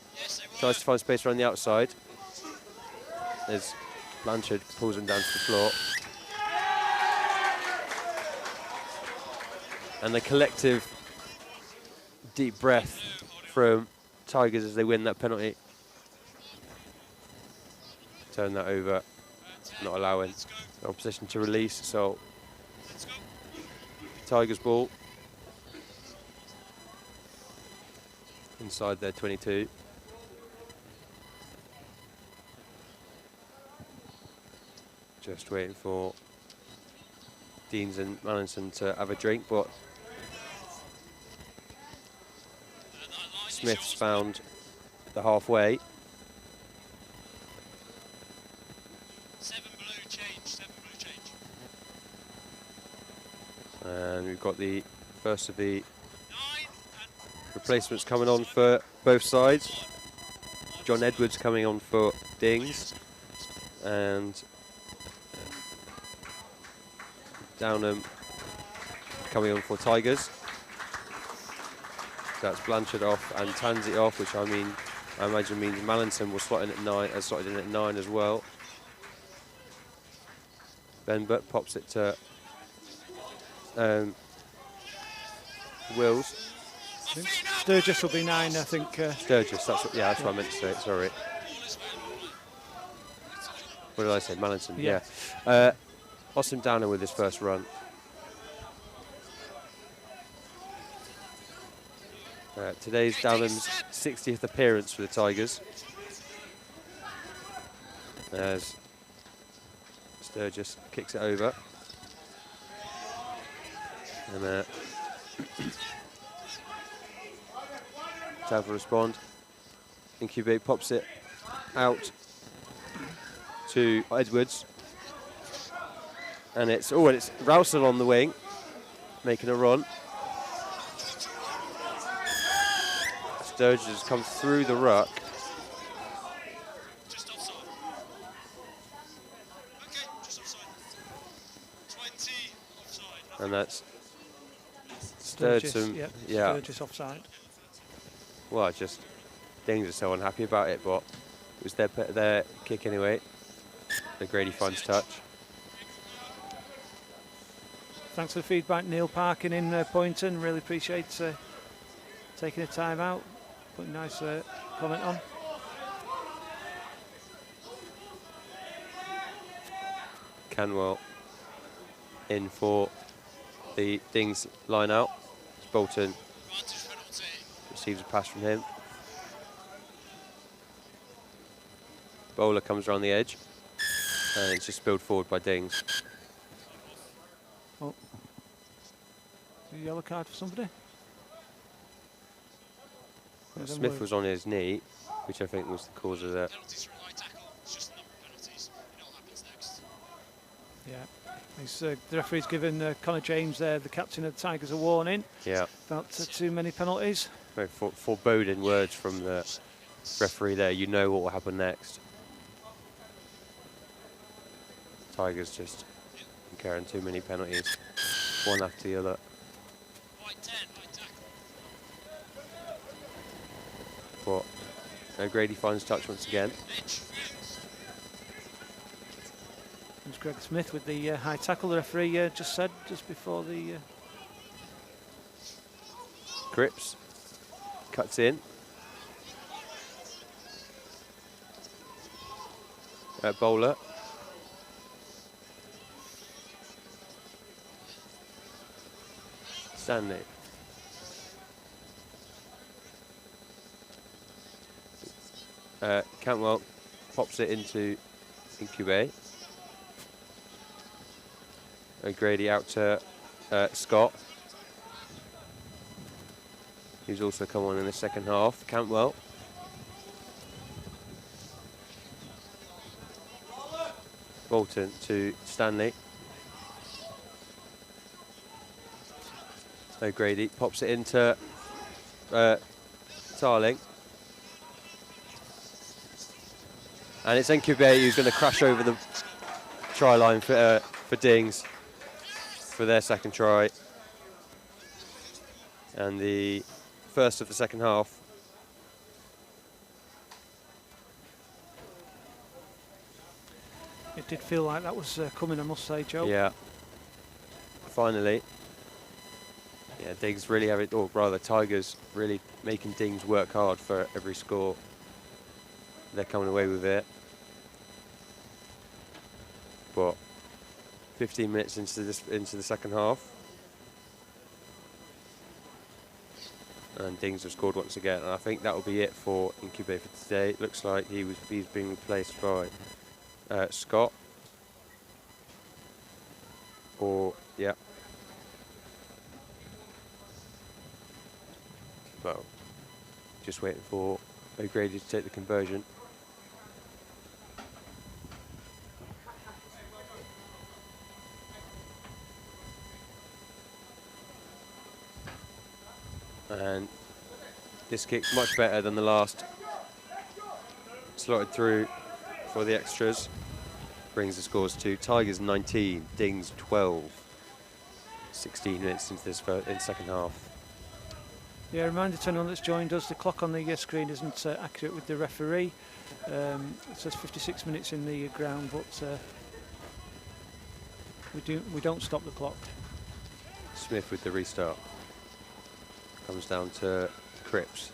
tries to find space around the outside. There's Blanchard, pulls him down to the floor. And the collective deep breath from Tigers as they win that penalty. Turn that over, not allowing the opposition to release, so Tigers ball inside their 22. Just waiting for Deans and Mallinson to have a drink, but Smith's found the halfway. 7 blue change. And we've got the first of the replacements coming on for both sides. John Edwards coming on for Dings and Downham coming on for Tigers. So that's Blanchard off and Tansey off, which I imagine means Mallinson will slot in at 9, slotted in at 9 as well. Ben Butt pops it to Wills. Sturgis will be 9, I think. Sturgis, that's what I meant to say, sorry. What did I say, Mallinson? Yeah. Austin Downer with his first run. Today's Downham's 60th appearance for the Tigers. As Sturgis kicks it over. And Tav will respond. Incubate pops it out to Edwards. And it's Rowson on the wing, making a run. Sturgis has come through the ruck. Just offside. Okay, just offside. 20 offside. And that's Sturgis. Sturgis offside. Well, Dings are so unhappy about it, but it was their kick anyway. The Grady finds touch. Thanks for the feedback, Neil Parkin in Poynton. Really appreciate taking the time out. Putting a nice comment on. Canwell in for the Dings line out. Bolton receives a pass from him. Bowler comes around the edge and it's just spilled forward by Dings. Oh. A yellow card for somebody? Smith was on his knee, which I think was the cause of that. Penalties for a high tackle. It's just the number of penalties. You know what happens next. Yeah. The referee's given Connor James there, the captain of the Tigers, a warning. Yeah. About too many penalties. Very foreboding words from the referee there. You know what will happen next. Tigers just carrying too many penalties, one after the other. White 10, high tackle. But Grady finds touch once again. There's Greg Smith with the high tackle. The referee just said just before the. Cripps cuts in. Bowler. Stanley. Cantwell pops it into Incubate. O'Grady out to Scott, who's also come on in the second half. Cantwell. Bolton to Stanley. O'Grady pops it into Tarling. And it's Incubate who's going to crash over the try line for Dings for their second try. And the first of the second half. It did feel like that was coming, I must say, Joe. Yeah. Finally. Yeah, Dings really have it, or rather Tigers really making Dings work hard for every score. They're coming away with it. But 15 minutes into the second half. And Dings have scored once again. And I think that will be it for Incubate for today. It looks like he's being replaced by Scott. Or, yeah. Well, just waiting for O'Grady to take the conversion. And this kick's much better than the last. Slotted through for the extras. Brings the scores to Tigers 19, Dings 12. 16 minutes into this second half. Yeah, reminder to anyone that's joined us, the clock on the screen isn't accurate with the referee. It says 56 minutes in the ground, but we don't stop the clock. Smith with the restart. Comes down to Cripps.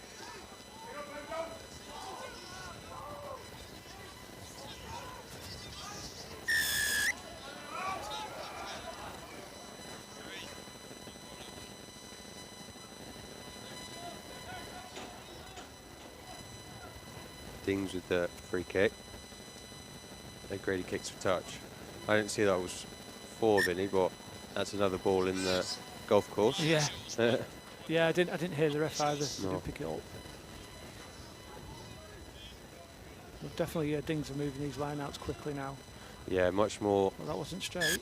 Dings with the free kick. O'Grady kicks for touch. I didn't see that was for Vinny, but that's another ball in the golf course. Yeah. Yeah, I didn't hear the ref either. No. Didn't pick it up. Well, definitely, Dings are moving these line-outs quickly now. Yeah, much more. Well, that wasn't straight.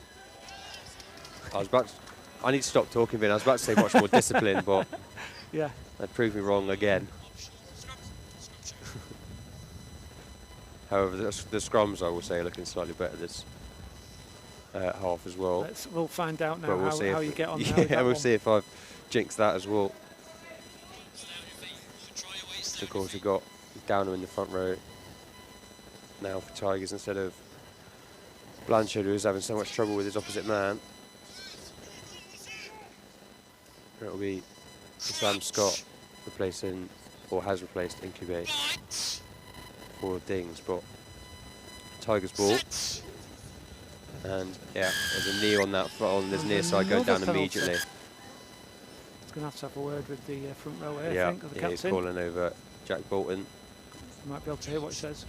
I need to stop talking, Vin. I was about to say much more discipline, but Yeah. that proved me wrong again. However, the scrums, I will say, are looking slightly better this half as well. We'll find out now But we'll how you get on. Yeah, we'll see if I've jinxed that as well. Of course, we've got Downer in the front row now for Tigers instead of Blanchard, who is having so much trouble with his opposite man. It'll be Sam Scott replacing, or has replaced Incubate for Dings, but Tigers ball. And yeah, there's a knee on that on this near side going down immediately. It's going to have a word with the front row here, Yeah, I think, of the captain. he's calling over Jack Bolton. You might be able to hear what he says.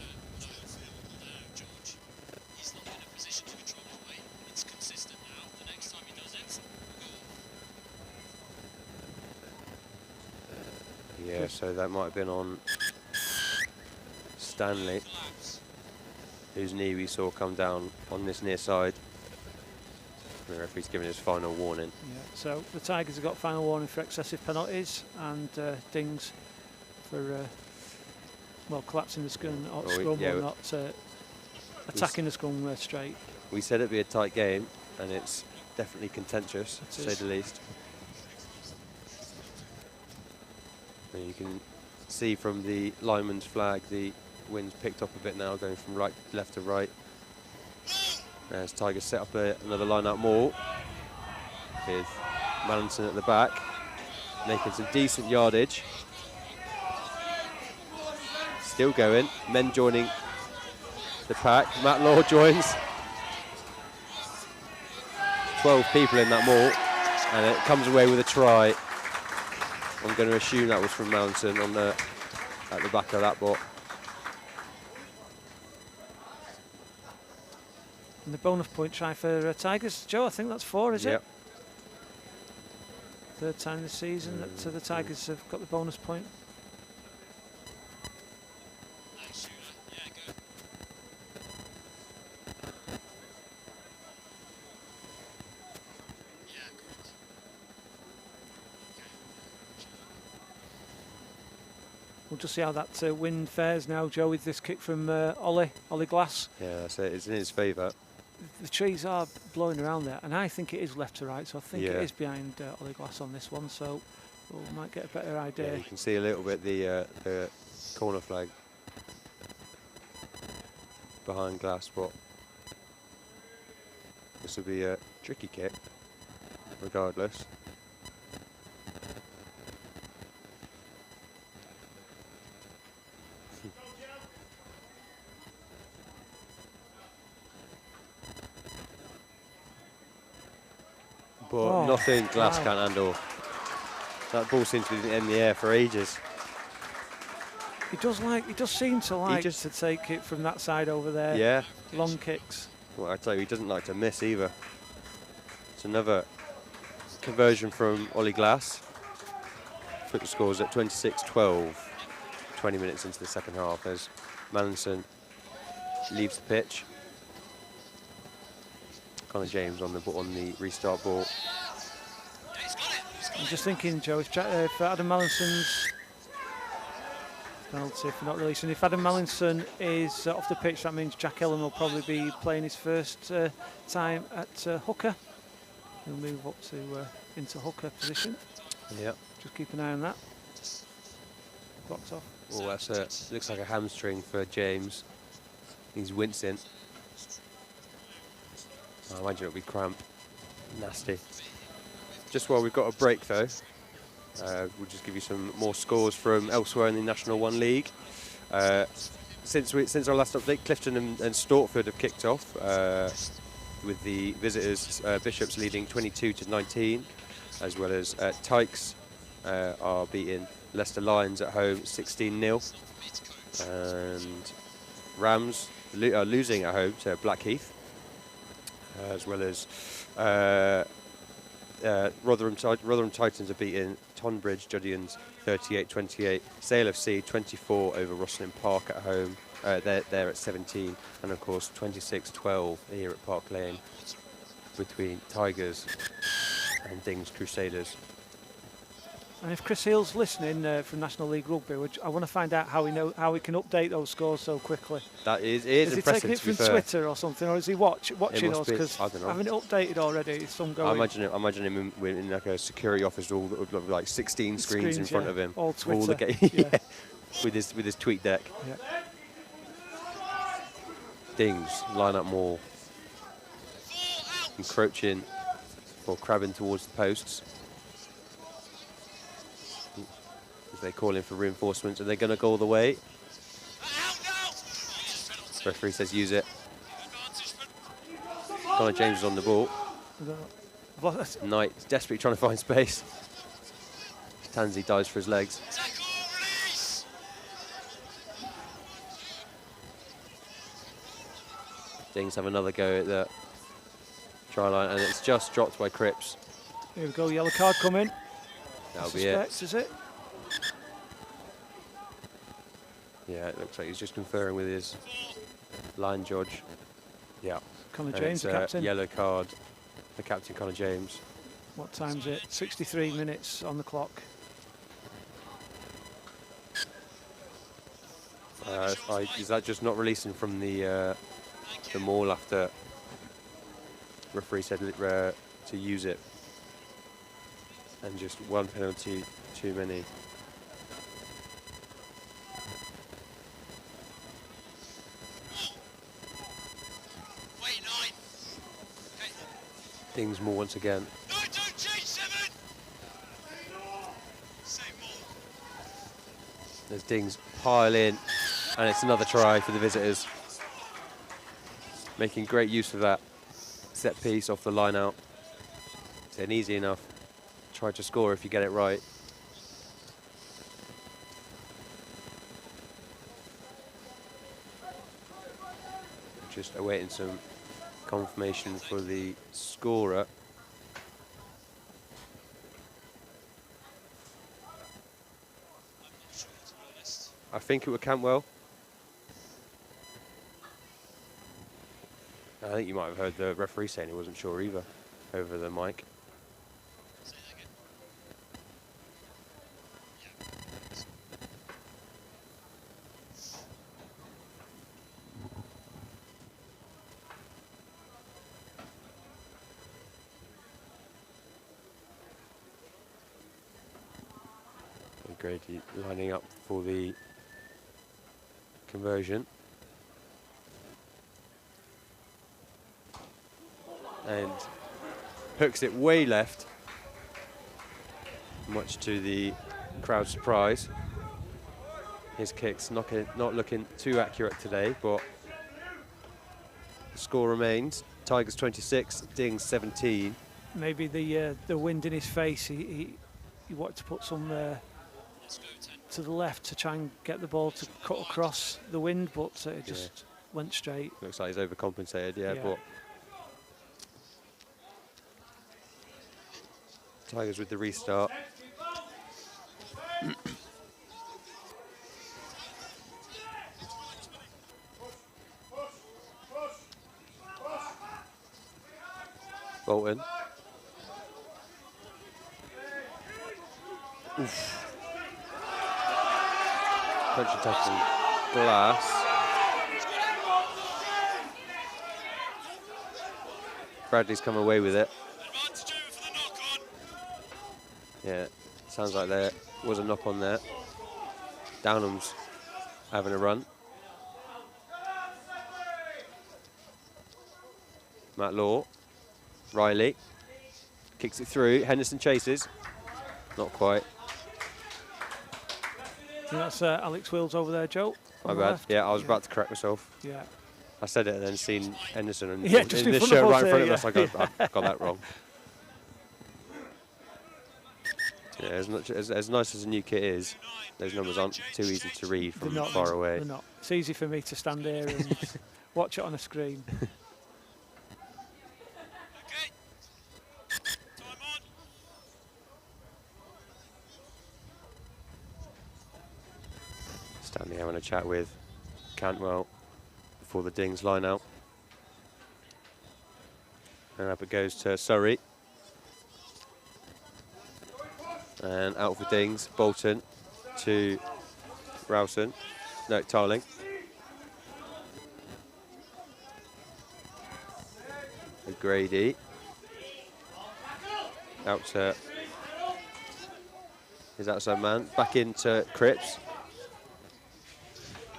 He's not in a position to control his weight. It's consistent now. The next time he does it, Yeah, so that might have been on Stanley, whose knee we saw come down on this near side. The referee's giving his final warning. Yeah. So the Tigers have got final warning for excessive penalties and Dings for well, collapsing the scrum or not attacking the scrum straight. We said it'd be a tight game, and it's definitely contentious, to say the least. And you can see from the lineman's flag the wind's picked up a bit now, going from left to right. As Tigers set up another line-out maul with Mallinson at the back, making some decent yardage. Still going, men joining the pack. Matt Law joins. 12 people in that maul, and it comes away with a try. I'm going to assume that was from Mallinson at the back of that, but And the bonus point try for Tigers. Joe, I think that's 4, is it? Third time this season that the Tigers have got the bonus point. Nice shooter. Yeah, good. Yeah, good. We'll just see how that wind fares now, Joe, with this kick from Ollie Glass. Yeah, that's it. It's in his favour. The trees are blowing around there, and I think it is left to right, so I think it Yeah. is behind Ollie Glass on this one, so we might get a better idea. Yeah, you can see a little bit the corner flag behind Glass, but this will be a tricky kick, regardless. But nothing Glass can handle. That ball seems to be in the air for ages. He does seem to like to take it from that side over there. Yeah. Long kicks. Well, I tell you, he doesn't like to miss either. It's another conversion from Ollie Glass. Flip the scores at 26-12. 20 minutes into the second half as Mallinson leaves the pitch. Connor James on the restart ball. I'm just thinking, Joe, if Adam Mallinson's penalty for not releasing, if Adam Mallinson is off the pitch, that means Jack Ellen will probably be playing his first time at hooker. He'll move up to into hooker position. Yeah. Just keep an eye on that. Blocked off. Oh, that's looks like a hamstring for James. He's wincing. I imagine it'll be cramp. Nasty. Just while we've got a break though, we'll just give you some more scores from elsewhere in the National 1 League. Since our last update, Clifton and Stortford have kicked off with the visitors, Bishops leading 22-19, as well as Tykes are beating Leicester Lions at home 16-0, and Rams are losing at home to Blackheath, as well as Rotherham Titans are beating Tonbridge Juddians 38-28. Sale FC 24 over Rosslyn Park at home. They're at 17, and of course 26-12 here at Park Lane between Tigers and Dings Crusaders. And if Chris Hill's listening from National League Rugby, which I want to find out how he can update those scores so quickly. That is he impressive. Taking it from Twitter or something, or is he watching us? Because having it updated already, some going. I imagine him in like a security office with like 16 screens in front of him. All Twitter. All the with his tweet deck. Yeah. Dings line up more, encroaching or crabbing towards the posts. They're calling for reinforcements. Are they going to go all the way? Referee says use it. Connor James is on the ball. Knight desperately trying to find space. Tansey dives for his legs. Dings have another go at the try line, and it's just dropped by Cripps. Here we go, yellow card coming. That'll be it. Is it? Yeah, it looks like he's just conferring with his line judge. Yeah. Connor James, the captain. Yellow card, the captain, Connor James. What time's it? 63 minutes on the clock. Is that just not releasing from the maul after referee said to use it? And just one penalty too many. Dings more once again. No, don't change 7. Same ball. There's Dings pile in, and it's another try for the visitors. Making great use of that set piece off the line out. It's an easy enough try to score if you get it right. Just awaiting some confirmation for the scorer. I think it was Cantwell. I think you might have heard the referee saying he wasn't sure either over the mic. Grady lining up for the conversion. And hooks it way left, much to the crowd's surprise. His kick's not looking too accurate today, but the score remains Tigers 26, Dings 17. Maybe the wind in his face, he wanted to put some to the left to try and get the ball to cut across the wind, but it just went straight. Looks like he's overcompensated, yeah. But Tigers with the restart. Bolton. Oof. Punch attack on glass. Bradley's come away with it. Yeah, sounds like there was a knock on there. Downham's having a run. Matt Law. Riley. Kicks it through. Henderson chases. Not quite. And that's Alex Wills over there, Joe. My bad. Left. Yeah, I was about to correct myself. Yeah. I said it and then seen Henderson and just in the shirt right in front of us. I got that wrong. Yeah, as nice as the new kit is, those numbers aren't too easy to read from far away. They're not. It's easy for me to stand here and watch it on a screen. Stanley having a chat with Cantwell before the Dings line out. And up it goes to Surrey. And out for Dings, Bolton to Rowson. No, Tarling. Grady. Out to his outside man. Back into Cripps.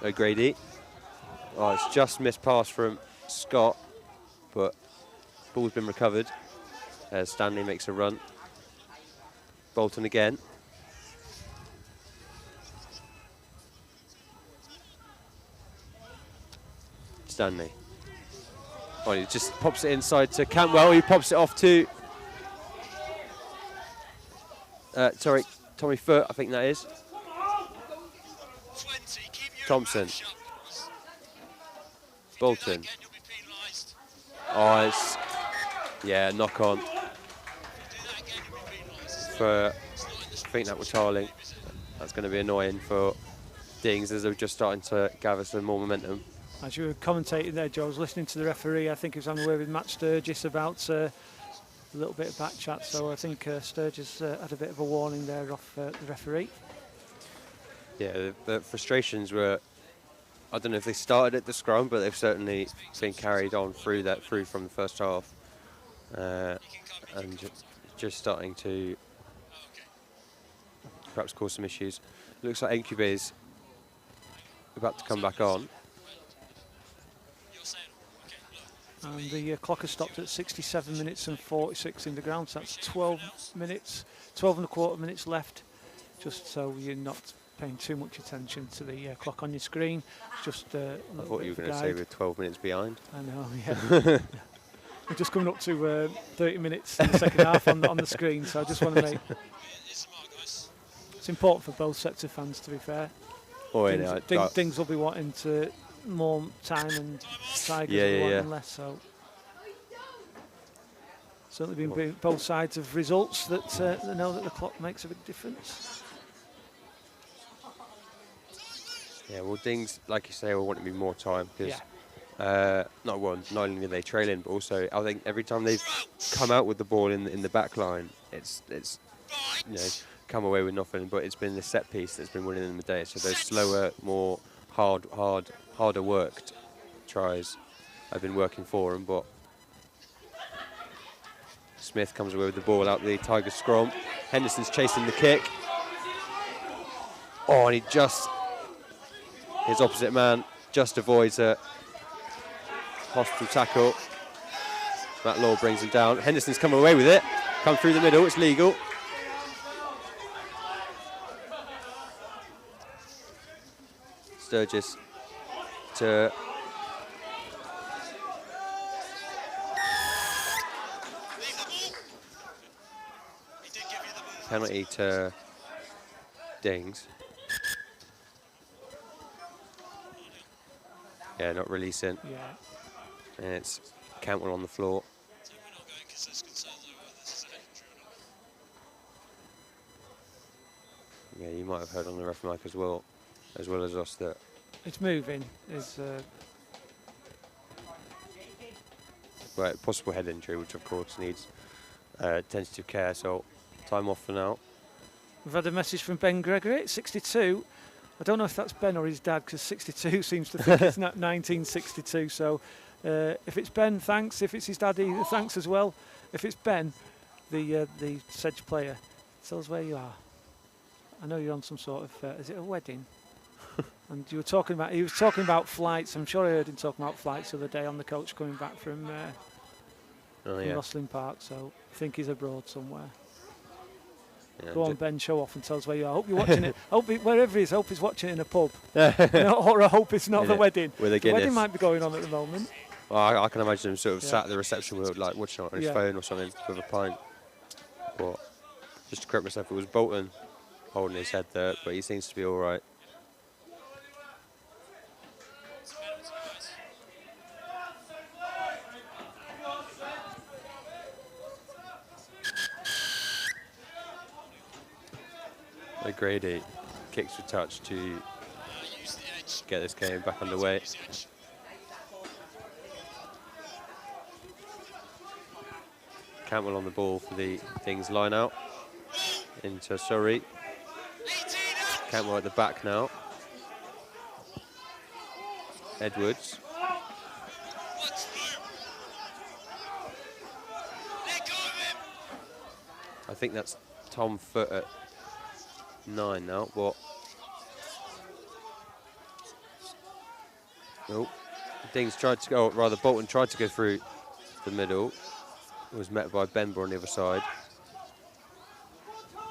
O'Grady. Oh, it's just missed pass from Scott, but ball's been recovered as Stanley makes a run. Bolton again. Stanley. Oh, he just pops it inside to Cantwell. He pops it off to Tommy Foot, I think that is. Thompson. Bolton. Oh, it's, yeah, knock on. For, I think that was Tarling. That's going to be annoying for Dings as they're just starting to gather some more momentum. As you were commentating there, Joe, I was listening to the referee. I think he was having a word with Matt Sturgis about a little bit of back chat. So I think Sturgis had a bit of a warning there off the referee. Yeah, the frustrations were, I don't know if they started at the scrum, but they've certainly been carried on through from the first half. And just starting to perhaps cause some issues. Looks like Incube is about to come back on. And the clock has stopped at 67 minutes and 46 in the ground, so that's 12 and a quarter minutes left, just so you're not paying too much attention to the clock on your screen. Just I thought you were going to say we're 12 minutes behind. I know, yeah. We're just coming up to 30 minutes in the second half on the screen, so I just want to make... It's important for both sets of fans, to be fair. Dings will be wanting more time and Tigers will be wanting less, so... certainly been both sides of results that they know that the clock makes a big difference. Yeah, well, Dings, like you say, will want to be more time because not only are they trailing, but also I think every time they've come out with the ball in the back line, it's come away with nothing. But it's been the set piece that's been winning them the day. So those slower, more harder worked tries have been working for them. But Smith comes away with the ball out the Tigers scrum. Henderson's chasing the kick. Oh, and his opposite man just avoids a hospital tackle. Matt Law brings him down. Henderson's coming away with it. Come through the middle, it's legal. Sturgis to penalty to Dings. Yeah, not releasing. Yeah. And it's Cantwell on the floor. So we're not going because there's concerns over whether this is a head injury or not. Yeah, you might have heard on the ref mic as well as us that It's moving. It's possible head injury, which of course needs tentative care. So time off for now. We've had a message from Ben Gregory at 62. I don't know if that's Ben or his dad, because 62 seems to think it's not 1962. So if it's Ben, thanks. If it's his daddy, thanks as well. If it's Ben, the Sedge player, tell us where you are. I know you're on some sort of, is it a wedding? And he was talking about flights. I'm sure I heard him talking about flights the other day on the coach coming back from Rosslyn Park. So I think he's abroad somewhere. Yeah, Go on, Ben, show off and tell us where you are. I hope you're watching it. Wherever he is, I hope he's watching it in a pub. Or I hope it's not the wedding. With a The wedding might be going on at the moment. Well, I can imagine him sort of sat at the reception with like watching it on his Yeah. phone or something with a pint. But just to correct myself, it was Bolton holding his head there, but he seems to be all right. It's a penalty, guys. O'Grady kicks for touch to Use the edge. get this game back underway. Use the edge. Cantwell on the ball for the Things line out into Surrey. 18 out. Cantwell at the back now. Edwards. What's through? Let go of him. I think that's Tom Foot at 9 now. What? Nope. Dings tried to go, or rather Bolton tried to go through the middle. Was met by Benber on the other side.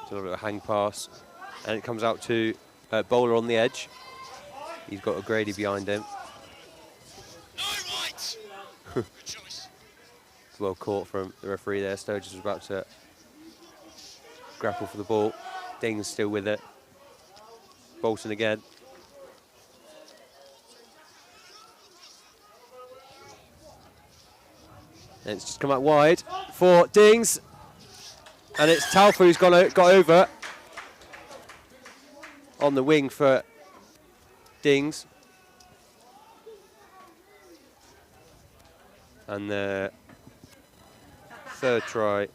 It's a little bit of a hang pass. And it comes out to Bowler on the edge. He's got O'Grady behind him. No right. Good choice. Well caught from the referee there. Sturgis was about to grapple for the ball. Dings still with it. Bolton again. And it's just come out wide for Dings. And it's Talfa who's got over on the wing for Dings. And the third try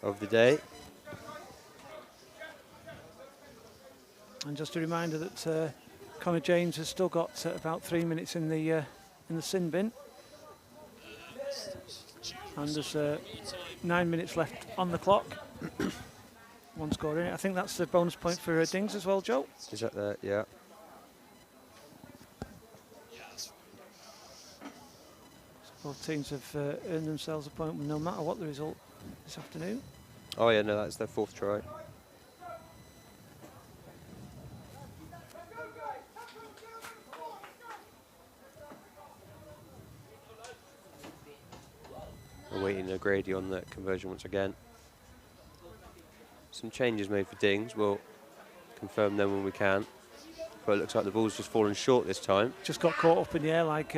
of the day. And just a reminder that Connor James has still got about 3 minutes in the sin bin. And there's 9 minutes left on the clock. One score in it. I think that's the bonus point for Dings as well, Joe. Is that there? Yeah. Yeah, that's fine. Both teams have earned themselves a point no matter what the result this afternoon. Oh yeah, no, that's their fourth try. Awaiting O'Grady on the conversion once again. Some changes made for Dings. We'll confirm them when we can. But it looks like the ball's just fallen short this time. Just got caught up in the air like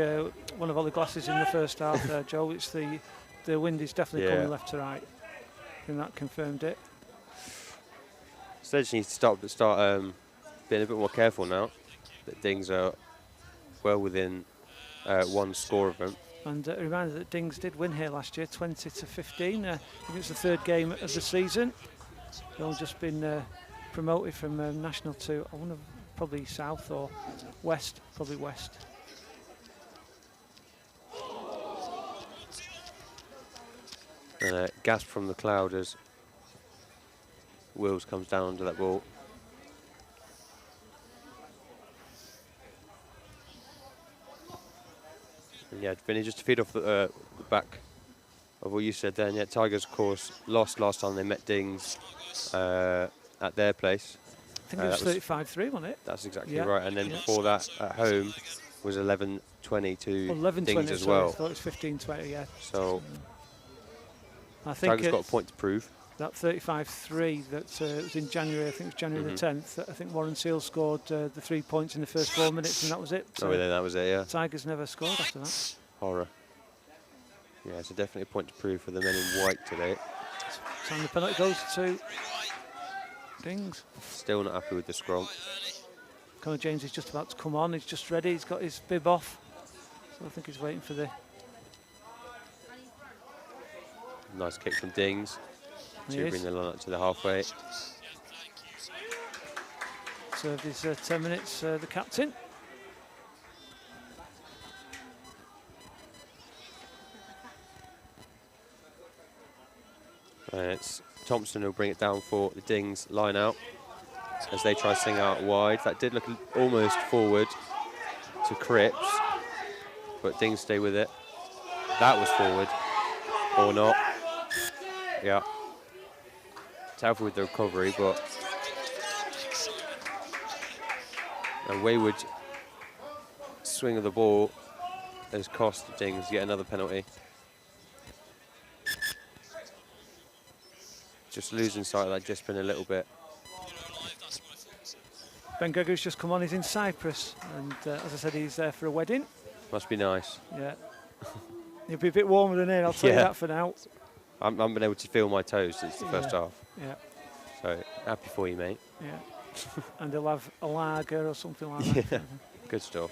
one of Ollie Glasses in the first half, Joe. It's the the wind is definitely Yeah. coming left to right. And that confirmed it. Sedgley needs to start being a bit more careful now. That Dings are well within one score of them. And a reminder that Dings did win here last year, 20-15. I think it's the third game of the season. They've all just been promoted from national to, I wonder, probably south or west, probably west. And gasp from the cloud as Wills comes down under that ball. And yeah, Vinny, just to feed off the back of what you said then, yeah, Tigers, of course, lost last time they met Dings at their place. I think it was 35-3, wasn't it? That's exactly Yeah. right. And then Yeah. before that, at home, was 11-20 to 11-20 Dings as sorry, I well. thought it was 15-20, yeah. So I think Tigers got a point to prove. that 35-3 that was in January, I think it was January the 10th. I think Warren Seal scored the 3 points in the first 4 minutes, and that was it. Oh, yeah, that was it, yeah. Tigers never scored after that. Horror. Yeah, so definitely a point to prove for the men in white today. So the penalty goes to Dings. Still not happy with the scrum. Connor James is just about to come on. He's just ready. He's got his bib off. So I think he's waiting for the... Nice kick from Dings He to is. bring the line up to the halfway. Served his 10 minutes, the captain. And it's Thompson who'll bring it down for the Dings line out as they try to sing out wide. That did look almost forward to Cripps, but Dings stay with it. That was forward, or not. Yeah. Telford with the recovery, but a wayward swing of the ball has cost Dings yet another penalty. Just losing sight of that just been a little bit. Ben Gregory's just come on. He's in Cyprus. And as I said, he's there for a wedding. Must be nice. Yeah. He'll be a bit warmer than here, I'll tell you Yeah. that for now. I haven't been able to feel my toes since the first half. Yeah, So happy for you, mate. yeah. And he'll have a lager or something like that. Yeah. Good stuff.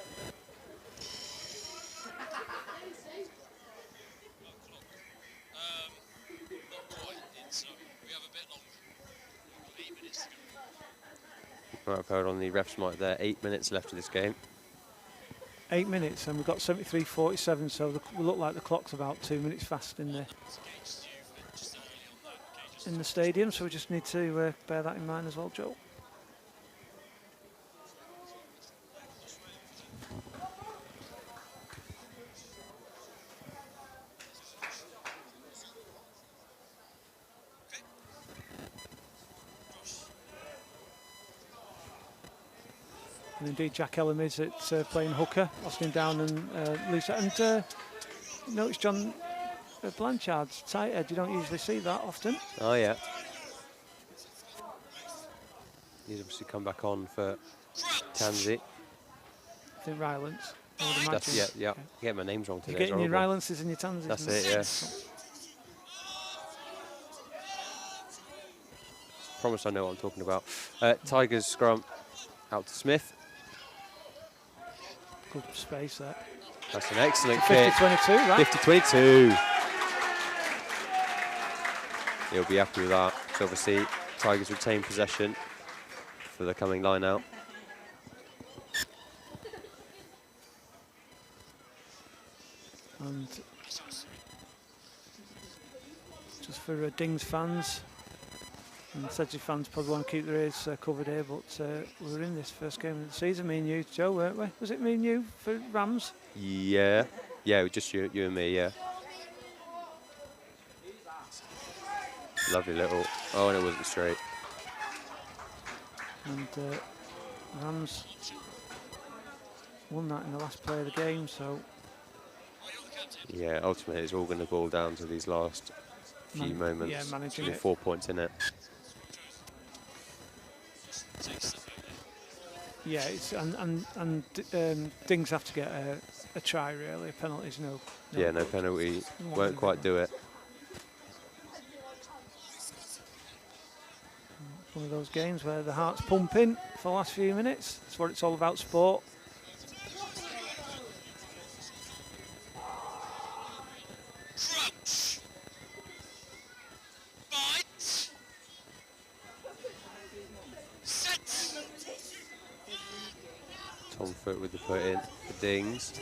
Not quite. We have a bit longer. We've got 8 minutes to go. Right, I've heard on the ref's mic there, 8 minutes left of this game. 8 minutes, and we've got 73-47, so we look like the clock's about 2 minutes fast in the stadium, so we just need to bear that in mind as well, Joe. And indeed, Jack Ellum is at playing hooker, Austin Down and Lisa. And notice John Blanchard's tight head. You don't usually see that often. Oh, yeah. He's obviously come back on for Tansy. I think Rylance, I would imagine. That's, yeah. Okay. Get my names wrong today. You're getting it's your horrible. Rylances and your Tansies. That's and it, yeah. Promise I know what I'm talking about. Tigers scrum out to Smith. Good space there. That's an excellent kick. 50-22, right? 50-22. He'll be happy with that. So obviously, Tigers retain possession for the coming line out. And just for Dings fans, and Sedgley fans probably want to keep their ears covered here, but we were in this first game of the season, me and you, Joe, weren't we? Was it me and you for Rams? Yeah. Yeah, just you and me, yeah. Lovely little... Oh, and it wasn't straight. And Rams won that in the last play of the game, so... Yeah, ultimately it's all going to boil down to these last few moments. Yeah, managing With it. 4 points in it. Yeah, it's, and Dings have to get a try, really. Penalties, no. Yeah, no penalty. Won't quite do it. One of those games where the heart's pumping for the last few minutes. That's what it's all about, sport. Crouch. Bite. Set. Tom Foot with the put in for Dings.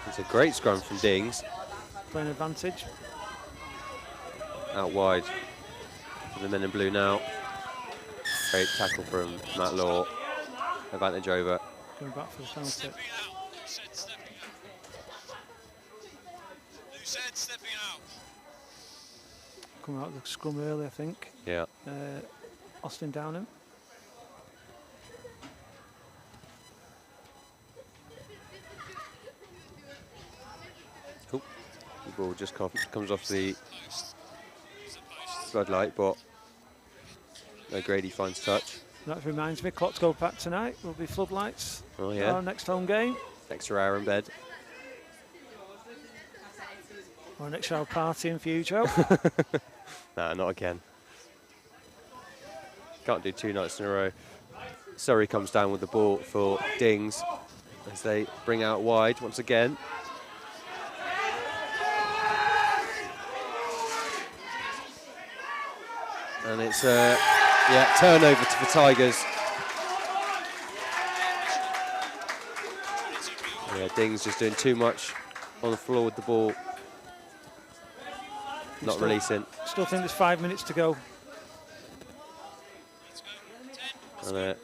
It's a great scrum from Dings. Playing advantage. Out wide for the men in blue now. Great tackle from Matt Law. Advantage over. Going back for the penalty. Stepping out. Loose head stepping out. Loose head stepping out. Coming out of the scrum early, I think. Yeah. Austin Downham. Oh, the ball just comes off the floodlight, but O'Grady finds touch. That reminds me, clocks go back tonight. Will be floodlights. Oh yeah. Our next home game. Extra hour in bed. Or an extra hour party in future. Nah, not again. Can't do 2 nights in a row. Surrey comes down with the ball for Dings as they bring out wide once again. And it's a turnover for Tigers. Yeah, Dings just doing too much on the floor with the ball. Not releasing. Still think there's 5 minutes to go. And a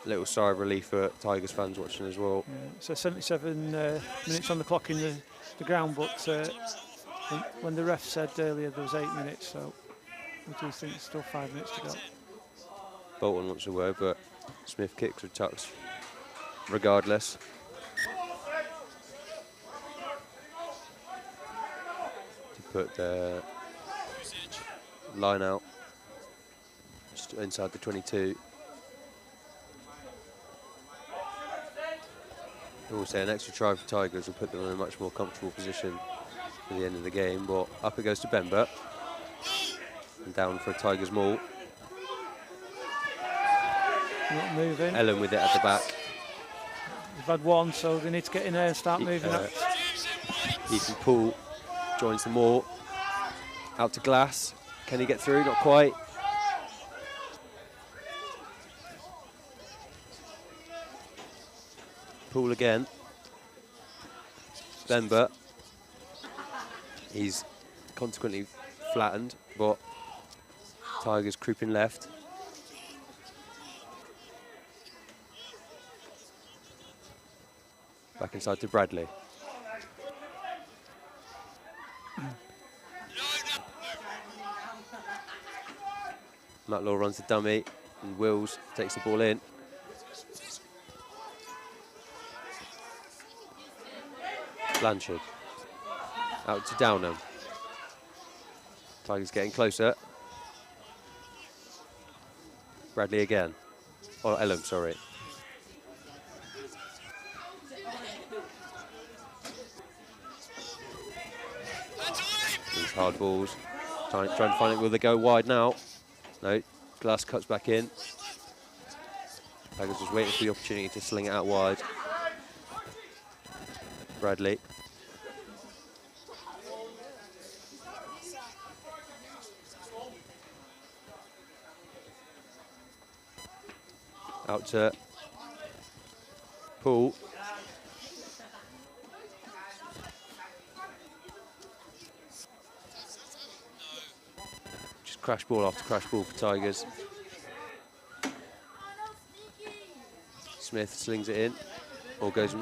little sigh of relief for Tigers fans watching as well. Yeah, so 77 minutes on the clock in the ground, but when the ref said earlier there was 8 minutes, so we do think there's still 5 minutes to go. Bolton wants a word, but Smith kicks with tucks regardless. To put the line out just inside the 22. Also, an extra try for Tigers will put them in a much more comfortable position for the end of the game. But up it goes to Bember. And down for a Tigers maul. Not moving. Ellen with it at the back. They've had one, so they need to get in there and start moving up. Ethan Poole joins the maul. Out to Glass. Can he get through? Not quite. Poole again. Bember. He's consequently flattened, but Tigers creeping left. Back inside to Bradley. Matt Law runs the dummy, and Wills takes the ball in. Blanchard. Out to Downham. Tigers getting closer. Bradley again. Oh, Ellum, sorry. These hard balls. Trying to find it. Will they go wide now? No. Glass cuts back in. Tigers just waiting for the opportunity to sling it out wide. Bradley. Out to Poole. Just crash ball after crash ball for Tigers. Smith slings it in. Ball goes.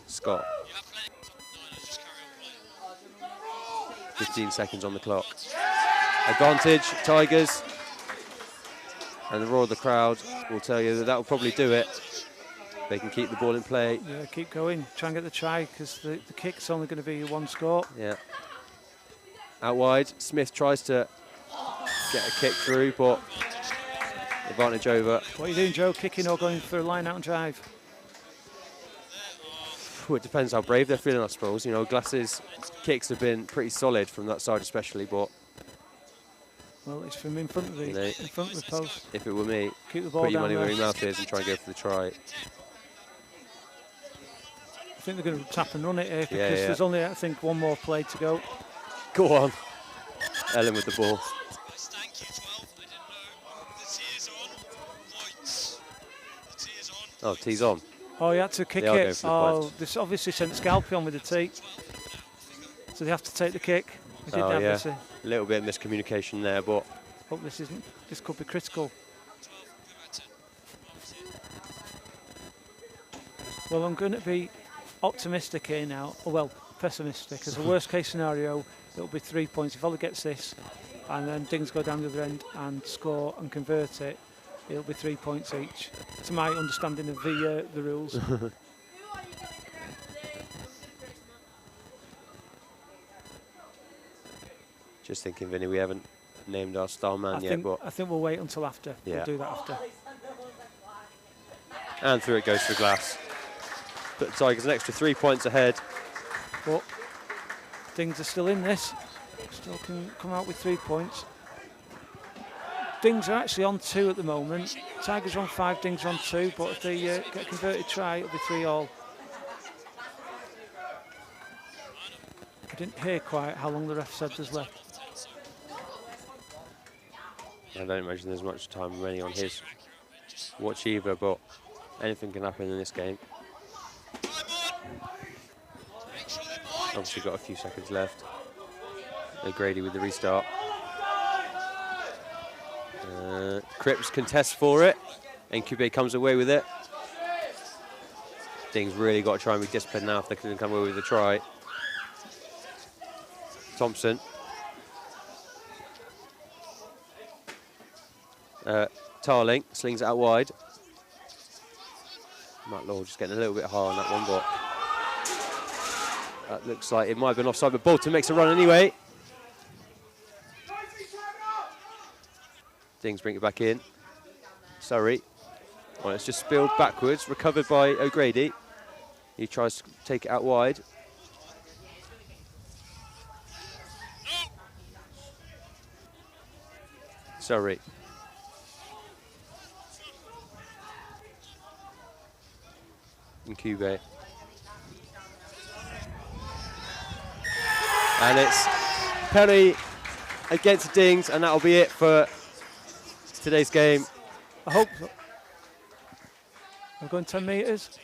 Scott. 15 seconds on the clock. Advantage, Tigers. And the roar of the crowd will tell you that that will probably do it. They can keep the ball in play. Yeah, keep going. Try and get the try, because the kick's only going to be one score. Yeah. Out wide, Smith tries to get a kick through, but advantage over. What are you doing, Joe? Kicking or going for a line out and drive? it depends how brave they're feeling, I suppose. You know, Glass's kicks have been pretty solid from that side especially, but... Well, it's from in front of the post. If it were me, Keep the ball put your down money there. where your mouth is and try and go for the try. I think they're going to tap and run it here because Yeah. there's only, I think, one more play to go. Go on. Ellen with the ball. Thank you, 12. I didn't know. The tea's on. Points. The tea's on. Oh, tee's on. Oh, he had to kick They are going it. for the Oh, points. this obviously sent Scalpy on with the tee. So they have to take the kick. He did Oh, that, yeah. obviously. A little bit of miscommunication there, but... Hope this could be critical. Well, I'm going to be optimistic here now. Oh, well, pessimistic. As a worst case scenario, it'll be 3 points. If Ollie gets this and then Dings go down the other end and score and convert it, it'll be 3 points each, to my understanding of the rules. Just thinking, Vinny, we haven't named our star man yet, but... I think we'll wait until after. Yeah. We'll do that after. And through it goes for Glass. But the Tigers an extra 3 points ahead. But Dings are still in this. Still can come out with 3 points. Dings are actually on 2 at the moment. Tigers are on 5, Dings are on 2. But if they get a converted try, it'll be 3-all. I didn't hear quite how long the ref said there's left. I don't imagine there's much time remaining on his watch either, but anything can happen in this game. Obviously got a few seconds left. O'Grady with the restart. Cripps contests for it, and QB comes away with it. Dings really got to try and be disciplined now if they can come away with a try. Thompson. Tarling slings it out wide. Matt Law just getting a little bit hard on that one, but that looks like it might have been offside, but Bolton makes a run anyway. Dings bring it back in. Surrey. Well, it's just spilled backwards, recovered by O'Grady. He tries to take it out wide. Surrey. And Cube. And it's penalty against Dings, and that'll be it for today's game. I hope so. We're going 10 metres.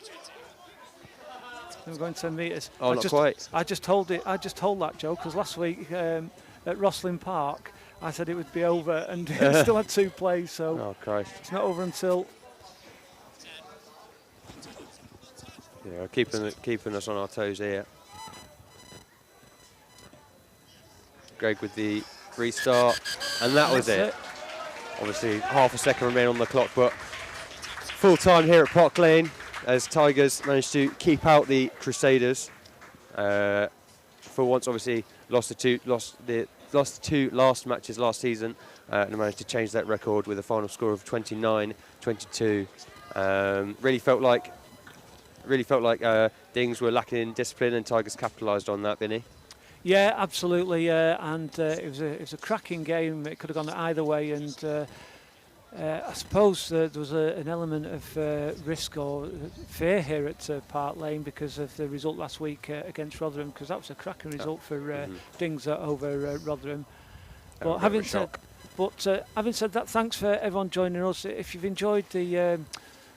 We're going 10 metres. Oh, not quite. I just told that, Joe, because last week at Rosslyn Park, I said it would be over, and it still had 2 plays, so Oh, Christ. it's not over until... Yeah, keeping us on our toes here. Greg with the restart, and that was it. Obviously, half a second remain on the clock, but full time here at Park Lane as Tigers managed to keep out the Crusaders. For once, obviously, lost the 2 last matches last season, and managed to change that record with a final score of 29-22. Really felt like Dings were lacking in discipline, and Tigers capitalised on that, Vinny. Yeah, absolutely, and it was a cracking game. It could have gone either way, and I suppose there was an element of risk or fear here at Park Lane because of the result last week against Rotherham, because that was a cracking result for Dings over Rotherham. But having said that, thanks for everyone joining us. If you've enjoyed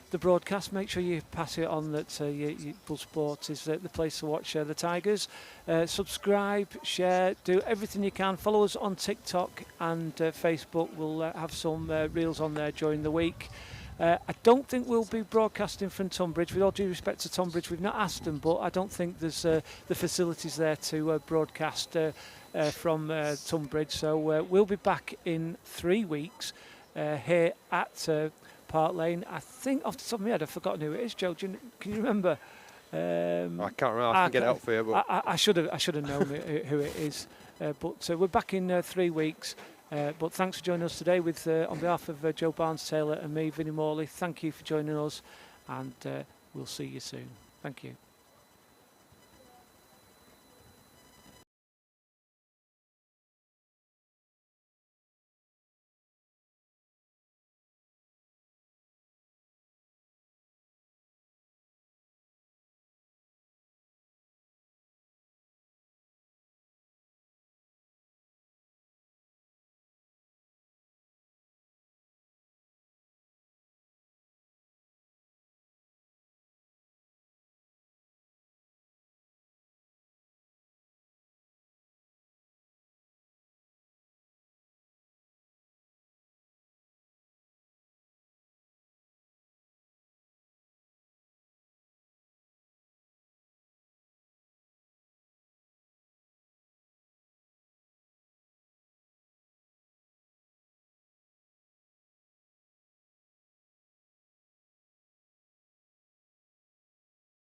the broadcast, make sure you pass it on that Buzze Sport is the place to watch the Tigers. Subscribe, share, do everything you can. Follow us on TikTok and Facebook. We'll have some reels on there during the week. I don't think we'll be broadcasting from Tunbridge. With all due respect to Tunbridge, we've not asked them, but I don't think there's the facilities there to broadcast from Tunbridge. So we'll be back in 3 weeks here at Park Lane. I think off the top of my head I've forgotten who it is. Joe, can you remember? I can't remember. I can get it out for you. But I should have known who it is. But we're back in 3 weeks. But thanks for joining us today. With on behalf of Joe Barnes-Taylor and me, Vinnie Morley, thank you for joining us, and we'll see you soon. Thank you.